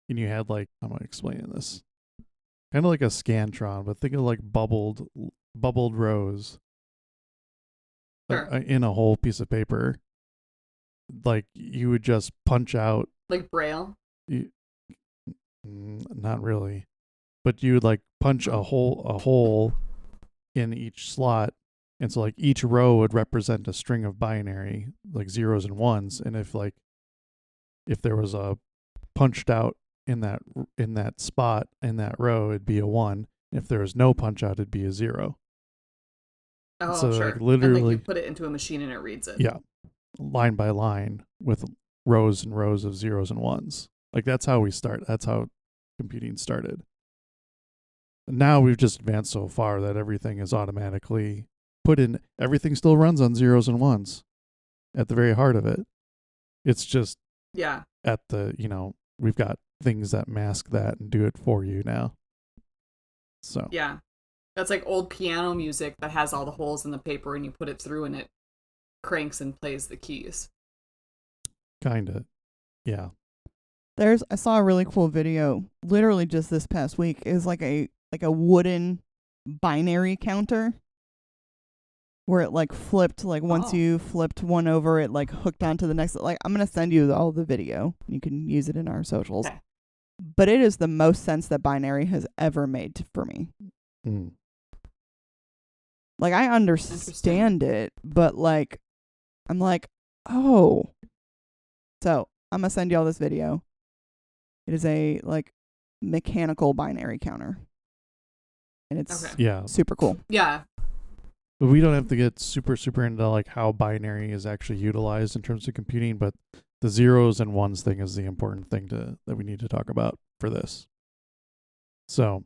and you had like, how am I explaining this? Kind of like a Scantron, but think of like bubbled rows Sure. in a whole piece of paper. Like you would just punch out. Like Braille? Not really, but you would like punch a hole in each slot, and so like each row would represent a string of binary, like zeros and ones, and if there was a punched out in that spot in that row, it'd be a 1. If there was no punch out, it'd be a 0. Oh, so sure. like literally, and like you put it into a machine and it reads it. yeah, line by line with rows and rows of zeros and ones. Like that's how computing started. Now we've just advanced so far that everything is automatically put in. Everything still runs on zeros and ones at the very heart of it. It's just at the, we've got things that mask that and do it for you now. So yeah, that's like old piano music that has all the holes in the paper and you put it through and it cranks and plays the keys. Kinda. Yeah. I saw a really cool video literally just this past week. It was like a wooden binary counter where it like flipped, like once you flipped one over, it like hooked onto the next. Like I'm going to send you all the video. You can use it in our socials. Okay. But it is the most sense that binary has ever made for me. Mm. Like I understand it, but like I'm like, oh. So I'm going to send you all this video. It is a like mechanical binary counter. And it's super cool. Yeah. But we don't have to get super into like how binary is actually utilized in terms of computing, but the zeros and ones thing is the important thing that we need to talk about for this. So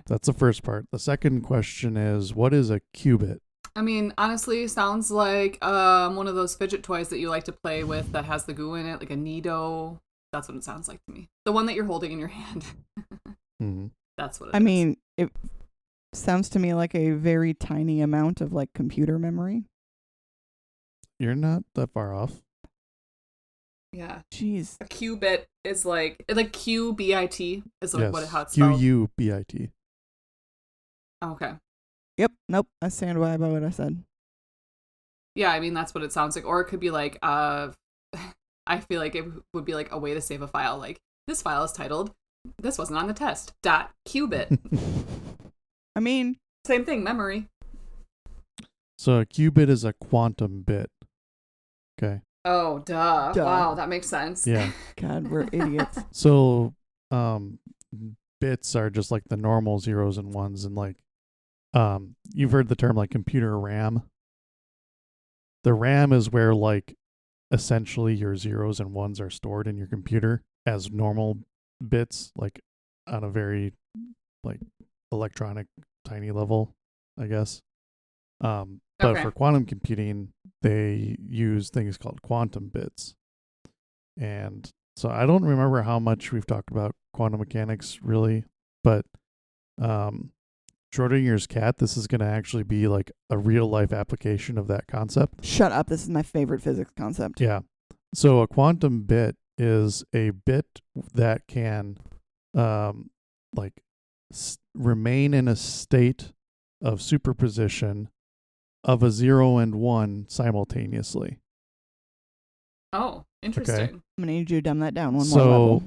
that's the first part. The second question is, what is a qubit? I mean, honestly, sounds like one of those fidget toys that you like to play with that has the goo in it, like a Nido. That's what it sounds like to me. The one that you're holding in your hand. Mm-hmm. That's what it is. I mean, it sounds to me like a very tiny amount of like computer memory. You're not that far off. Yeah. Jeez. A qubit is like QBIT is like how it's spelled. QUBIT. Okay. Yep. Nope. I stand by what I said. Yeah, I mean that's what it sounds like. Or it could be like I feel like it would be like a way to save a file. Like this file is titled "This wasn't on the test." .qubit. I mean, same thing. Memory. So a qubit is a quantum bit. Okay. Oh, duh. Wow, that makes sense. Yeah. God, we're idiots. So, bits are just like the normal zeros and ones, and like, you've heard the term like computer RAM. The RAM is where like essentially your zeros and ones are stored in your computer as normal bits, like on a very like electronic tiny level, I guess. But for quantum computing, they use things called quantum bits. And so I don't remember how much we've talked about quantum mechanics really, but Schrodinger's cat, this is going to actually be like a real life application of that concept. Shut up. This is my favorite physics concept. Yeah. So a quantum bit is a bit that can remain in a state of superposition of a 0 and 1 simultaneously. Oh, interesting. Okay. I'm going to need you to dumb that down one more level.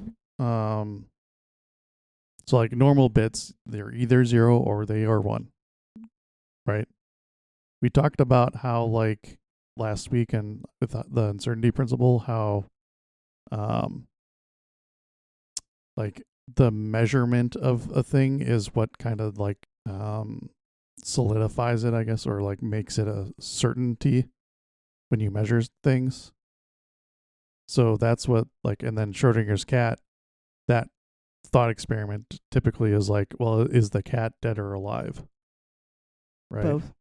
So like normal bits, they're either 0 or they are 1. Right? We talked about how like last week and with the uncertainty principle, how like the measurement of a thing is what kind of like solidifies it, I guess, or like makes it a certainty when you measure things. So that's what like, and then Schrodinger's cat, that thought experiment typically is like, well, is the cat dead or alive? Right. Both.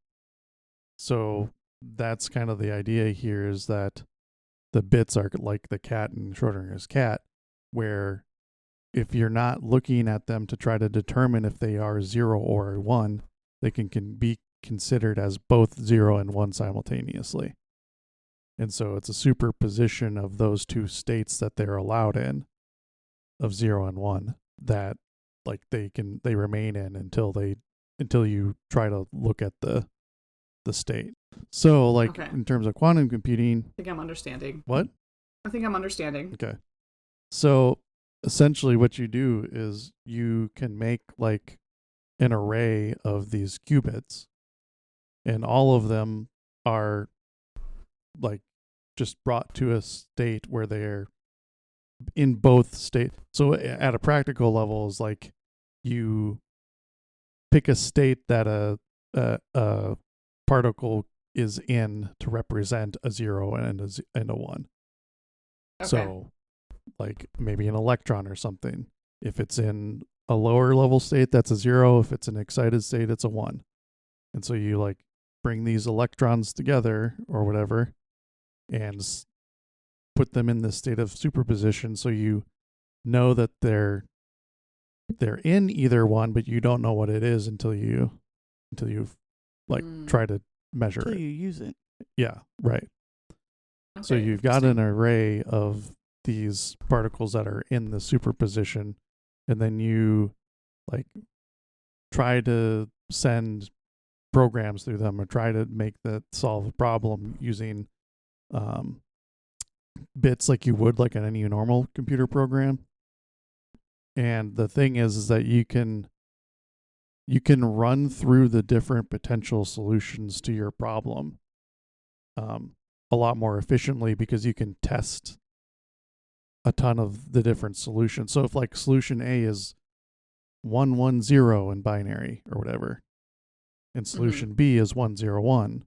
So that's kind of the idea here, is that the bits are like the cat in Schrodinger's cat, where if you're not looking at them to try to determine if they are 0 or 1, they can be considered as both 0 and 1 simultaneously. And so it's a superposition of those two states that they're allowed in, of 0 and 1, that like they remain in until you try to look at the the state. So like Okay. in terms of quantum computing, I think I'm understanding. what? I think I'm understanding. Okay. So essentially what you do is you can make like an array of these qubits, and all of them are like just brought to a state where they're in both state. So at a practical level is like you pick a state that a particle is in to represent a 0 and a 1. Okay. So like maybe an electron or something. If it's in a lower level state, that's a 0. If it's an excited state, it's a 1. And so you like bring these electrons together or whatever and put them in this state of superposition, so you know that they're in either one, but you don't know what it is until you like try to measure Until it. you use it. Yeah, right. Okay, So you've got interesting. an array of these particles that are in the superposition, and then you like try to send programs through them or try to make that solve a problem using bits like you would like in any normal computer program. And the thing is that you can run through the different potential solutions to your problem a lot more efficiently, because you can test a ton of the different solutions. So if like solution A is 110 in binary or whatever, and solution B is 101,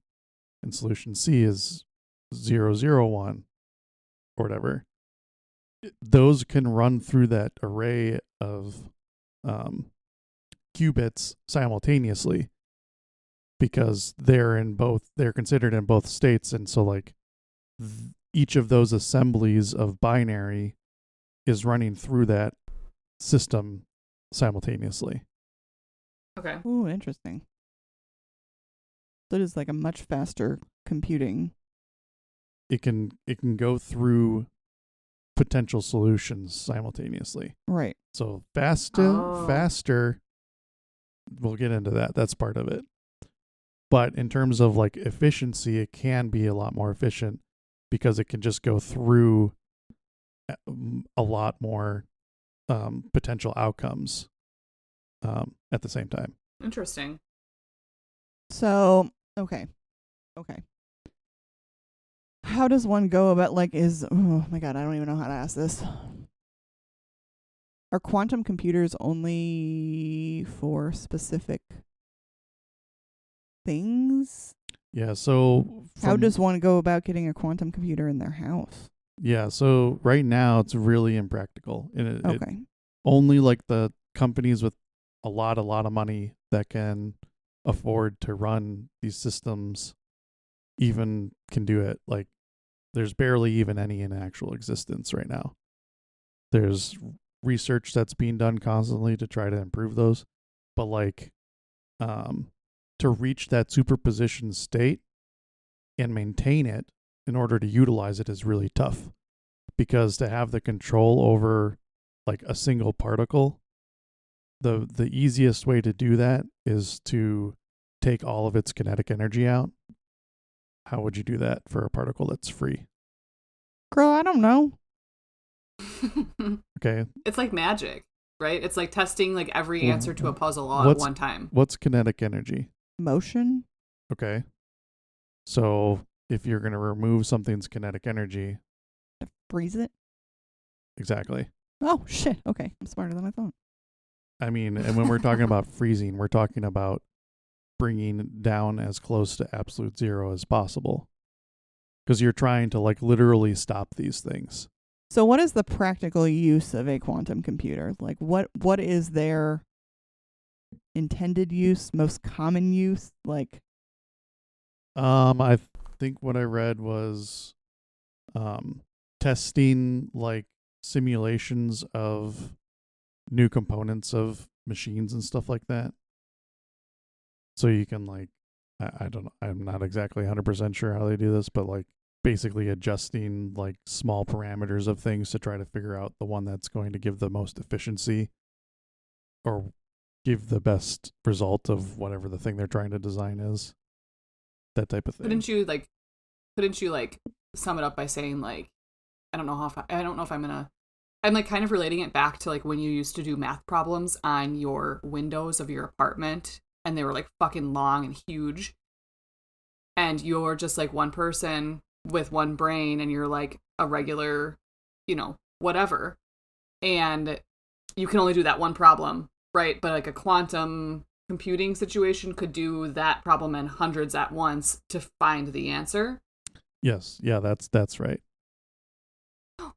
and solution C is 001 or whatever, those can run through that array of qubits simultaneously, because they're considered in both states. And so like each of those assemblies of binary is running through that system simultaneously. Okay. Ooh, interesting. That is like a much faster computing. It can go through potential solutions simultaneously. Right. So faster, we'll get into that. That's part of it. But in terms of like efficiency, it can be a lot more efficient because it can just go through a lot more potential outcomes at the same time. Interesting. So, okay. How does one go about oh my god, I don't even know how to ask this. Are quantum computers only for specific things? Yeah, so How does one go about getting a quantum computer in their house? Yeah, so right now it's really impractical. And it only like the companies with a lot of money that can afford to run these systems even can do it. Like there's barely even any in actual existence right now. There's research that's being done constantly to try to improve those, but like to reach that superposition state and maintain it in order to utilize it is really tough, because to have the control over like a single particle, the easiest way to do that is to take all of its kinetic energy out. How would you do that for a particle that's free? Girl, I don't know. Okay. It's like magic, right? It's like testing like every answer to a puzzle all at one time. What's kinetic energy? Motion? Okay. So if you're going to remove something's kinetic energy, To freeze it? exactly. Oh, shit. Okay. I'm smarter than I thought. I mean, and when we're talking about freezing, we're talking about bringing down as close to absolute zero as possible, because you're trying to like literally stop these things. So what is the practical use of a quantum computer? Like what is their intended use, most common use? Like I think what I read was testing like simulations of new components of machines and stuff like that. So you can like, I don't know, I'm not exactly 100% sure how they do this, but like basically adjusting like small parameters of things to try to figure out the one that's going to give the most efficiency or give the best result of whatever the thing they're trying to design is. that type of thing. Couldn't you like sum it up by saying like, I don't know if I'm like kind of relating it back to like when you used to do math problems on your windows of your apartment and they were like fucking long and huge. And you're just like one person with one brain and you're like a regular, whatever. And you can only do that one problem, right? But like a quantum computing situation could do that problem and hundreds at once to find the answer. Yes. Yeah, that's right.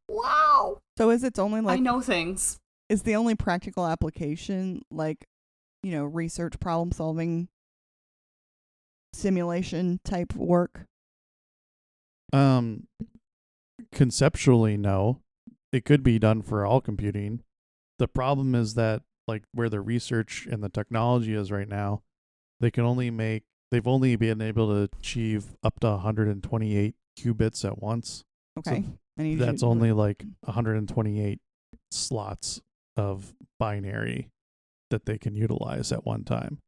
Wow. So is it's only like... I know things. Is the only practical application like, research problem solving simulation type work? Conceptually, no. It could be done for all computing. The problem is that like where the research and the technology is right now, they've only been able to achieve up to 128 qubits at once. Okay. So that's only like 128 slots of binary that they can utilize at one time.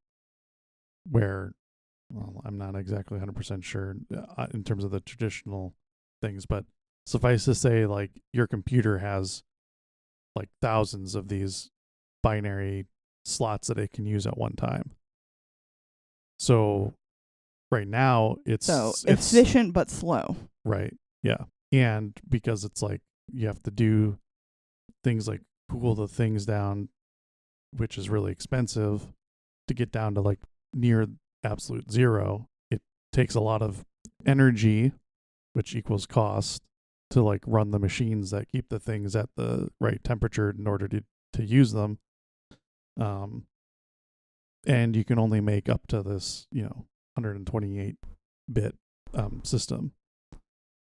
Where, well, I'm not exactly 100% sure in terms of the traditional things, but suffice to say, like your computer has like thousands of these binary slots that it can use at one time. So right now it's efficient but slow. Right. Yeah. And because it's like you have to do things like cool the things down, which is really expensive, to get down to like near absolute zero, it takes a lot of energy, which equals cost, to like run the machines that keep the things at the right temperature in order to use them. And you can only make up to this, 128 bit system.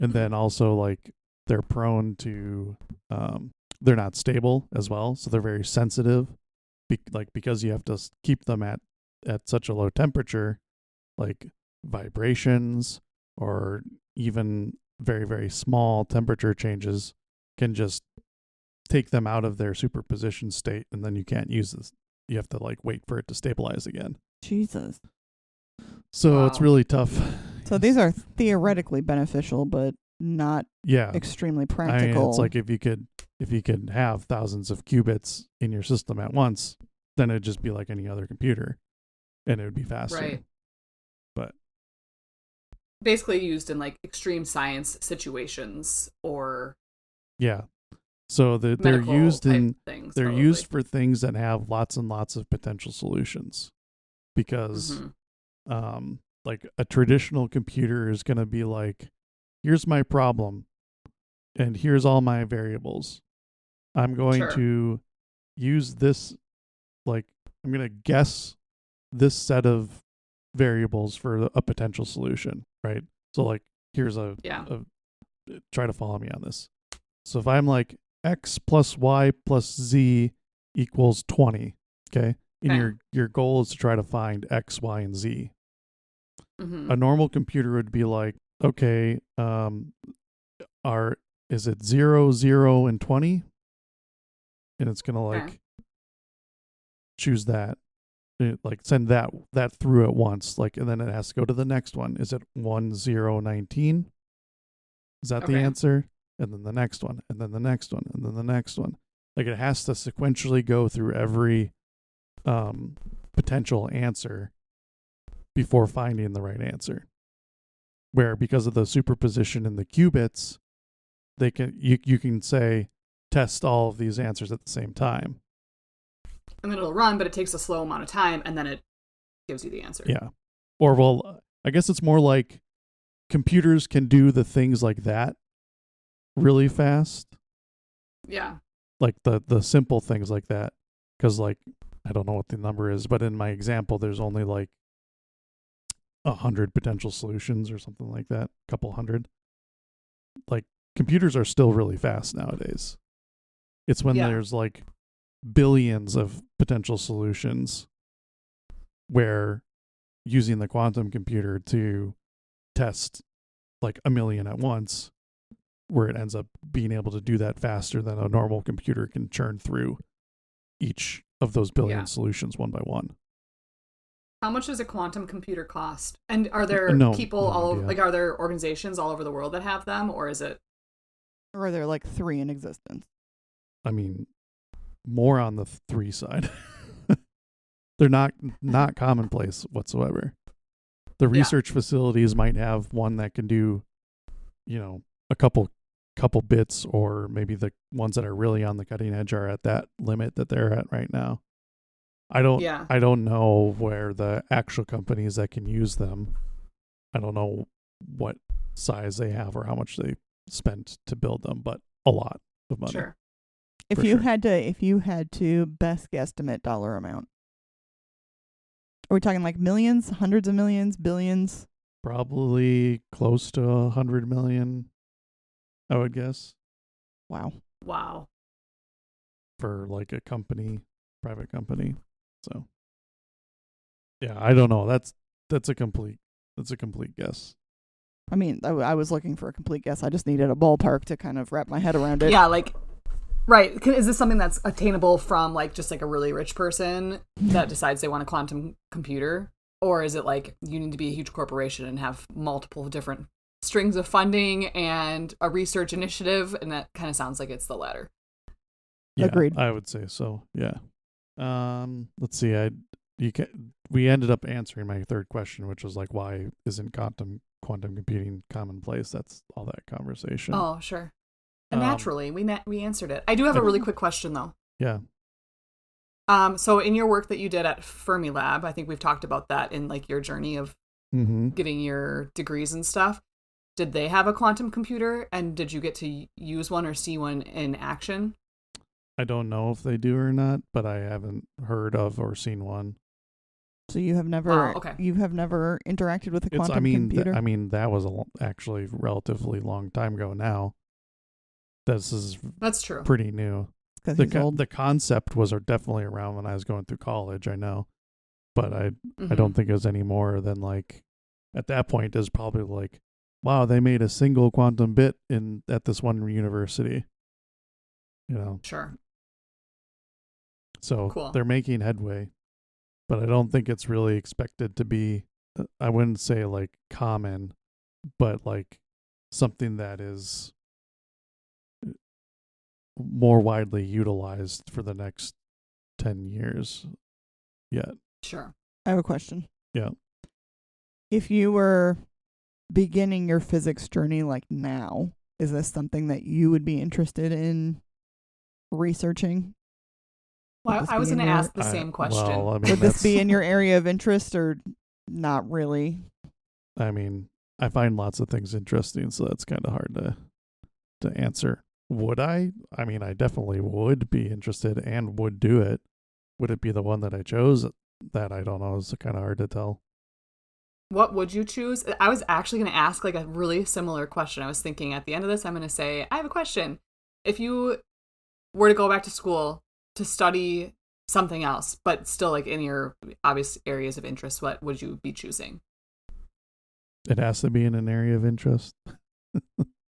And then also like they're prone to they're not stable as well, so they're very sensitive. Because you have to keep them at such a low temperature, like vibrations or even very, very small temperature changes can just take them out of their superposition state, and then you can't use this. You have to like wait for it to stabilize again. Jesus. So It's really tough. So these are theoretically beneficial, but not extremely practical. It's like if you could have thousands of qubits in your system at once, then it'd just be like any other computer, and it would be faster. Right. But basically used in like extreme science situations or so they're used in things, they're probably used for things that have lots and lots of potential solutions, because like a traditional computer is going to be like, here's my problem and here's all my variables. I'm going to use this, like I'm going to guess this set of variables for a potential solution, right? So like here's a try to follow me on this. So if I'm like x plus y plus z equals 20, okay? And your goal is to try to find x, y, and z. A normal computer would be like, okay, is it 0, 0, and 20? And it's gonna like choose that, like send that through at once, like, and then it has to go to the next one. Is it 1, 0, 19? Is that the answer? And then the next one, and then the next one, and then the next one. Like it has to sequentially go through every potential answer before finding the right answer. Where because of the superposition in the qubits, you can say test all of these answers at the same time. And then it'll run, but it takes a slow amount of time, and then it gives you the answer. Yeah. Or well, I guess it's more like computers can do the things like that really fast. Yeah. Like the simple things like that. Because like, I don't know what the number is, but in my example, there's only like 100 potential solutions or something like that. A couple hundred. Like computers are still really fast nowadays. It's when there's like billions of potential solutions where using the quantum computer to test like a million at once, where it ends up being able to do that faster than a normal computer can churn through each of those billion solutions one by one. How much does a quantum computer cost? And are there people all over, like, are there organizations all over the world that have them, or is it? Or are there like 3 in existence? I mean, more on the 3 side. They're not commonplace whatsoever. The research facilities might have one that can do, a couple bits, or maybe the ones that are really on the cutting edge are at that limit that they're at right now. I don't know where the actual companies that can use them. I don't know what size they have or how much they spent to build them, but a lot of money. Sure. If you had to best guesstimate dollar amount, are we talking like millions, hundreds of millions, billions? Probably close to 100 million, I would guess. Wow. For like a private company. So, yeah, I don't know. That's a complete guess. I mean, I was looking for a complete guess. I just needed a ballpark to kind of wrap my head around it. Yeah, like, right. Is this something that's attainable from like just like a really rich person that decides they want a quantum computer? Or is it like you need to be a huge corporation and have multiple different strings of funding and a research initiative? And that kind of sounds like it's the latter. Yeah, agreed. I would say so. Yeah. Let's see. We ended up answering my third question, which was like, why isn't quantum computing commonplace? That's all that conversation. Oh, sure. And naturally, we answered it. I do have a really quick question though. Yeah. So in your work that you did at Fermilab, I think we've talked about that in like your journey of getting your degrees and stuff. Did they have a quantum computer, and did you get to use one or see one in action? I don't know if they do or not, but I haven't heard of or seen one. So you have never interacted with a quantum computer? That was actually relatively long time ago now. That's true. Pretty new. The concept was definitely around when I was going through college, I know. But I don't think it was any more than like, at that point, it was probably like, wow, they made a single quantum bit at this one university. Sure. So cool. They're making headway, but I don't think it's really expected to be, I wouldn't say like common, but like something that is more widely utilized for the next 10 years yet. Sure. I have a question. Yeah. If you were beginning your physics journey like now, is this something that you would be interested in researching? Well, I was going to ask the same question. Well, would this be in your area of interest or not really? I mean, I find lots of things interesting, so that's kind of hard to answer. Would I? I mean, I definitely would be interested and would do it. Would it be the one that I chose? That I don't know. It's kind of hard to tell. What would you choose? I was actually going to ask like a really similar question. I was thinking at the end of this, I'm going to say, I have a question. If you were to go back to school to study something else, but still like in your obvious areas of interest, what would you be choosing? It has to be in an area of interest.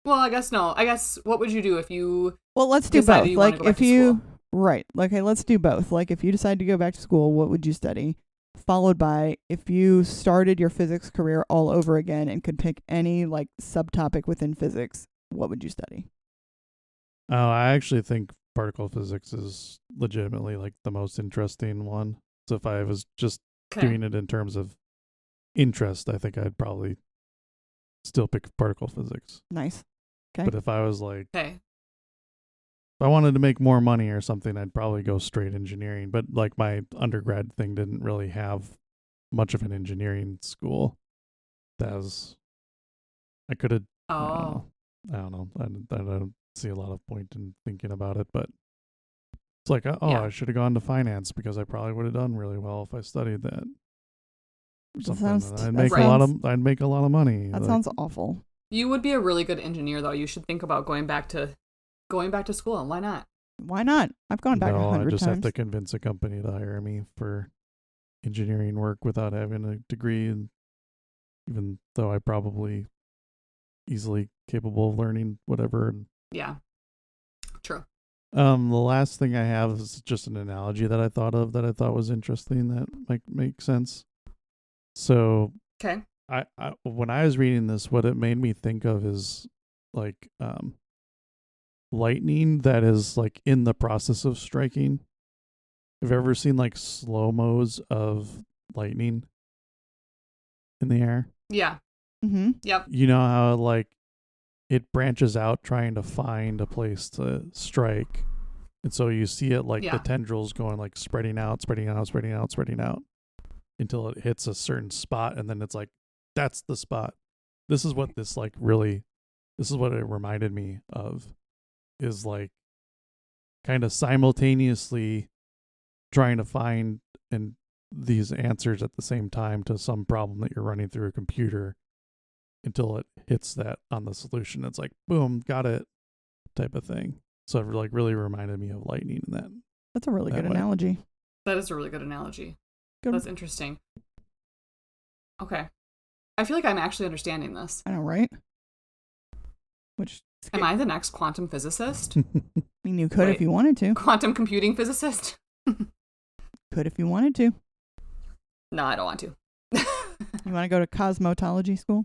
Well, I guess no. I guess what would you do if you? Well, let's do both. Like if you right, like okay, let's do both. Like if you decide to go back to school, what would you study? Followed by if you started your physics career all over again and could pick any like subtopic within physics, what would you study? Oh, I actually think particle physics is legitimately like the most interesting one. So if I was just doing it in terms of interest, I think I'd probably still pick particle physics. Nice. Okay. But if I was like, if I wanted to make more money or something, I'd probably go straight engineering. But like my undergrad thing didn't really have much of an engineering school. I could have. Oh. I don't know. I don't see a lot of point in thinking about it, but it's like, I should have gone to finance because I probably would have done really well if I studied that. I'd make a lot of money. That sounds awful. You would be a really good engineer, though. You should think about going back to school. Why not? Why not? I've gone back 100 times. I just have to convince a company to hire me for engineering work without having a degree, and even though I probably easily capable of learning whatever. Yeah, true. The last thing I have is just an analogy that I thought of that I thought was interesting that might make sense. So Okay. I when I was reading this, what it made me think of is like lightning that is like in the process of striking. Have you ever seen like slow-mos of lightning in the air? Yeah. Mm-hmm. Yep. You know how like it branches out trying to find a place to strike. And so you see it like the tendrils going like spreading out until it hits a certain spot, and then it's like, that's the spot. This is what this like really, this is what it reminded me of, is like kind of simultaneously trying to find and these answers at the same time to some problem that you're running through a computer until it hits that on the solution. It's like, boom, got it type of thing. So it like really reminded me of lightning in that. That's a really good way. analogy. That is a really good analogy. Good. That's interesting. Okay. I feel like I'm actually understanding this. I know, right? Am I the next quantum physicist? I mean, you could if you wanted to. Quantum computing physicist? Could if you wanted to. No, I don't want to. You want to go to cosmetology school?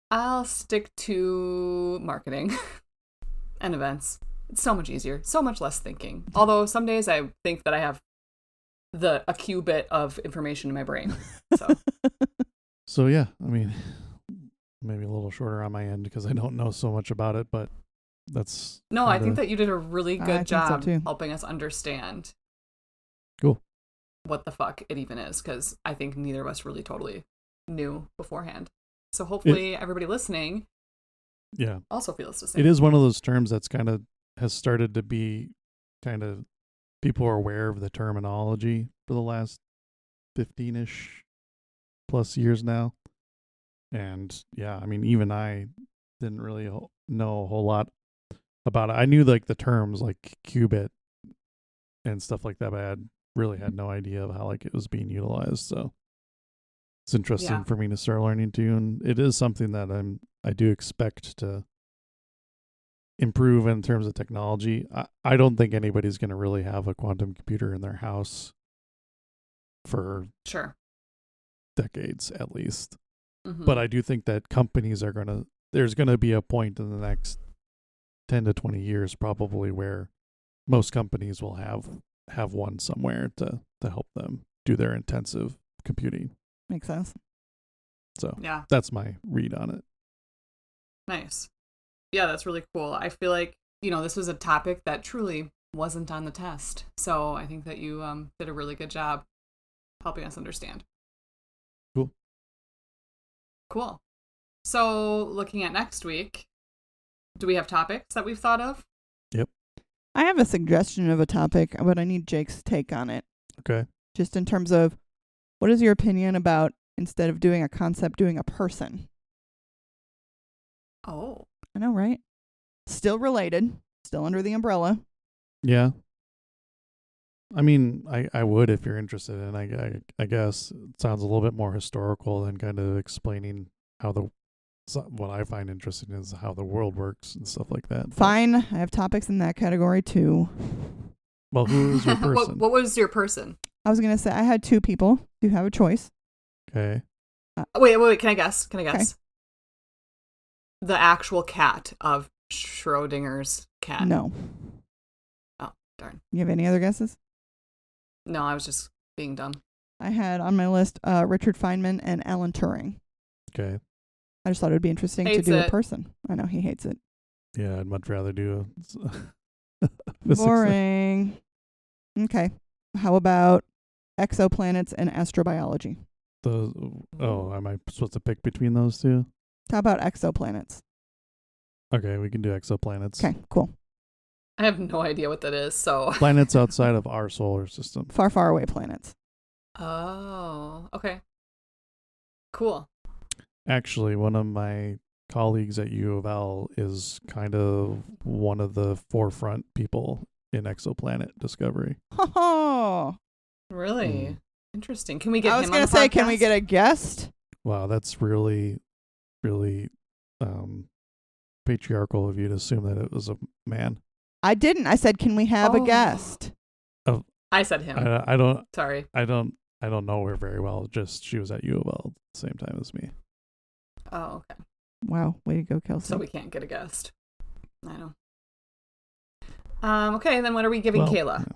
I'll stick to marketing and events. It's so much easier, so much less thinking. Although some days I think that I have a qubit of information in my brain. So yeah, I mean, maybe a little shorter on my end because I don't know so much about it, but that's... No, I think that you did a really good job so helping us understand cool what the fuck it even is, because I think neither of us really totally knew beforehand. So hopefully everybody listening also feels the same. It is one of those terms that's kind of has started to be kind of, people are aware of the terminology for the last 15-ish plus years now. And yeah, I mean, even I didn't really know a whole lot about it. I knew like the terms like qubit and stuff like that, but I really had no idea of how like it was being utilized. So it's interesting for me to start learning too. And it is something that I do expect to improve in terms of technology. I don't think anybody's going to really have a quantum computer in their house for decades at least. Mm-hmm. But I do think that companies are there's going to be a point in the next 10 to 20 years probably where most companies will have one somewhere to help them do their intensive computing. Makes sense. So that's my read on it. Nice. Yeah, that's really cool. I feel like, this was a topic that truly wasn't on the test. So I think that you did a really good job helping us understand. Cool. So looking at next week, do we have topics that we've thought of? Yep. I have a suggestion of a topic, but I need Jake's take on it. Okay. Just in terms of, what is your opinion about, instead of doing a concept, doing a person? Oh. I know, right? Still related. Still under the umbrella. Yeah. I mean, I would if you're interested in. I guess it sounds a little bit more historical than kind of explaining how what I find interesting is how the world works and stuff like that. Fine. I have topics in that category too. Well, who is your person? What was your person? I was going to say I had two people. You have a choice. Okay. Wait. Can I guess? Okay. The actual cat of Schrodinger's cat. No. Oh, darn. You have any other guesses? No, I was just being dumb. I had on my list Richard Feynman and Alan Turing. Okay. I just thought it would be interesting to do a person. I know he hates it. Yeah, I'd much rather do boring. Okay. How about exoplanets and astrobiology? Am I supposed to pick between those two? How about exoplanets? Okay, we can do exoplanets. Okay, cool. I have no idea what that is, so... Planets outside of our solar system. Far, far away planets. Oh, okay. Cool. Actually, one of my colleagues at U of L is kind of one of the forefront people in exoplanet discovery. Oh, really? Interesting. Can we get him on the podcast? I was going to say, can we get a guest? Wow, that's really, really patriarchal of you to assume that it was a man. I didn't. I said, can we have a guest? Oh, I said him. I don't. Sorry. I don't I don't know her very well. Just she was at U of L at the same time as me. Oh, okay. Wow, way to go, Kelsey. So we can't get a guest. I know. Okay, and then what are we giving Kayla? Yeah.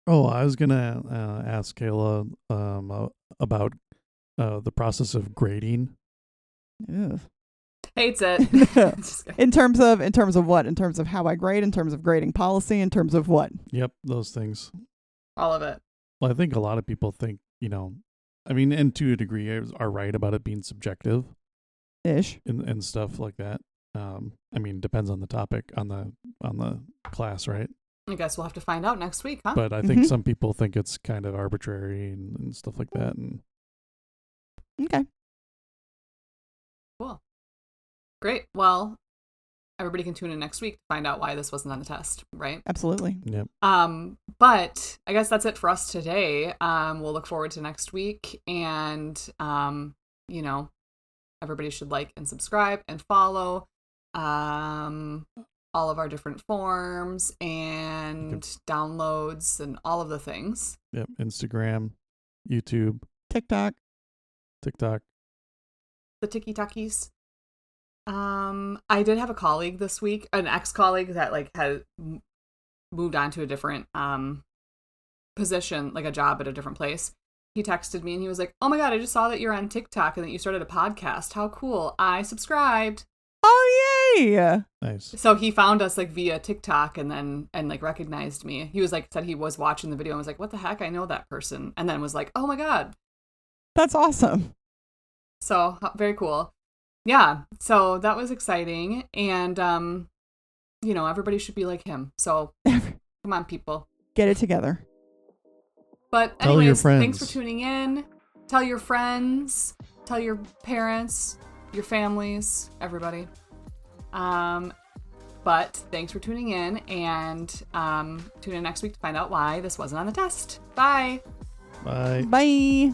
Oh, I was gonna ask Kayla about the process of grading. Ugh. Hates it. Just kidding. In terms of what? In terms of how I grade, in terms of grading policy, in terms of what? Yep, those things. All of it. Well, I think a lot of people think, I mean, and to a degree, are right about it being subjective Ish. and stuff like that. I mean, depends on the topic, on the class, right? I guess we'll have to find out next week, huh? But I think some people think it's kind of arbitrary and stuff like that. And Okay. Cool. Great. Well, everybody can tune in next week to find out why this wasn't on the test, right? Absolutely. yep. But I guess that's it for us today. We'll look forward to next week, and everybody should like and subscribe and follow all of our different forms and downloads and all of the things. Yep. Instagram, YouTube, TikTok. The tiki-takis. I did have a colleague this week, an ex-colleague that had moved on to a different position, like a job at a different place. He texted me and he was like, "Oh my God, I just saw that you're on TikTok and that you started a podcast. How cool. I subscribed." Oh, yay. nice. So he found us via TikTok and recognized me. He was said he was watching the video and was like, "What the heck? I know that person." And then was like, "Oh my God." That's awesome. So very cool. Yeah. So that was exciting. And, everybody should be like him. So come on, people. Get it together. But Tell your anyways, friends. thanks for tuning in. Tell your friends, tell your parents, your families, everybody. But thanks for tuning in, and tune in next week to find out why this wasn't on the test. Bye. Bye. Bye.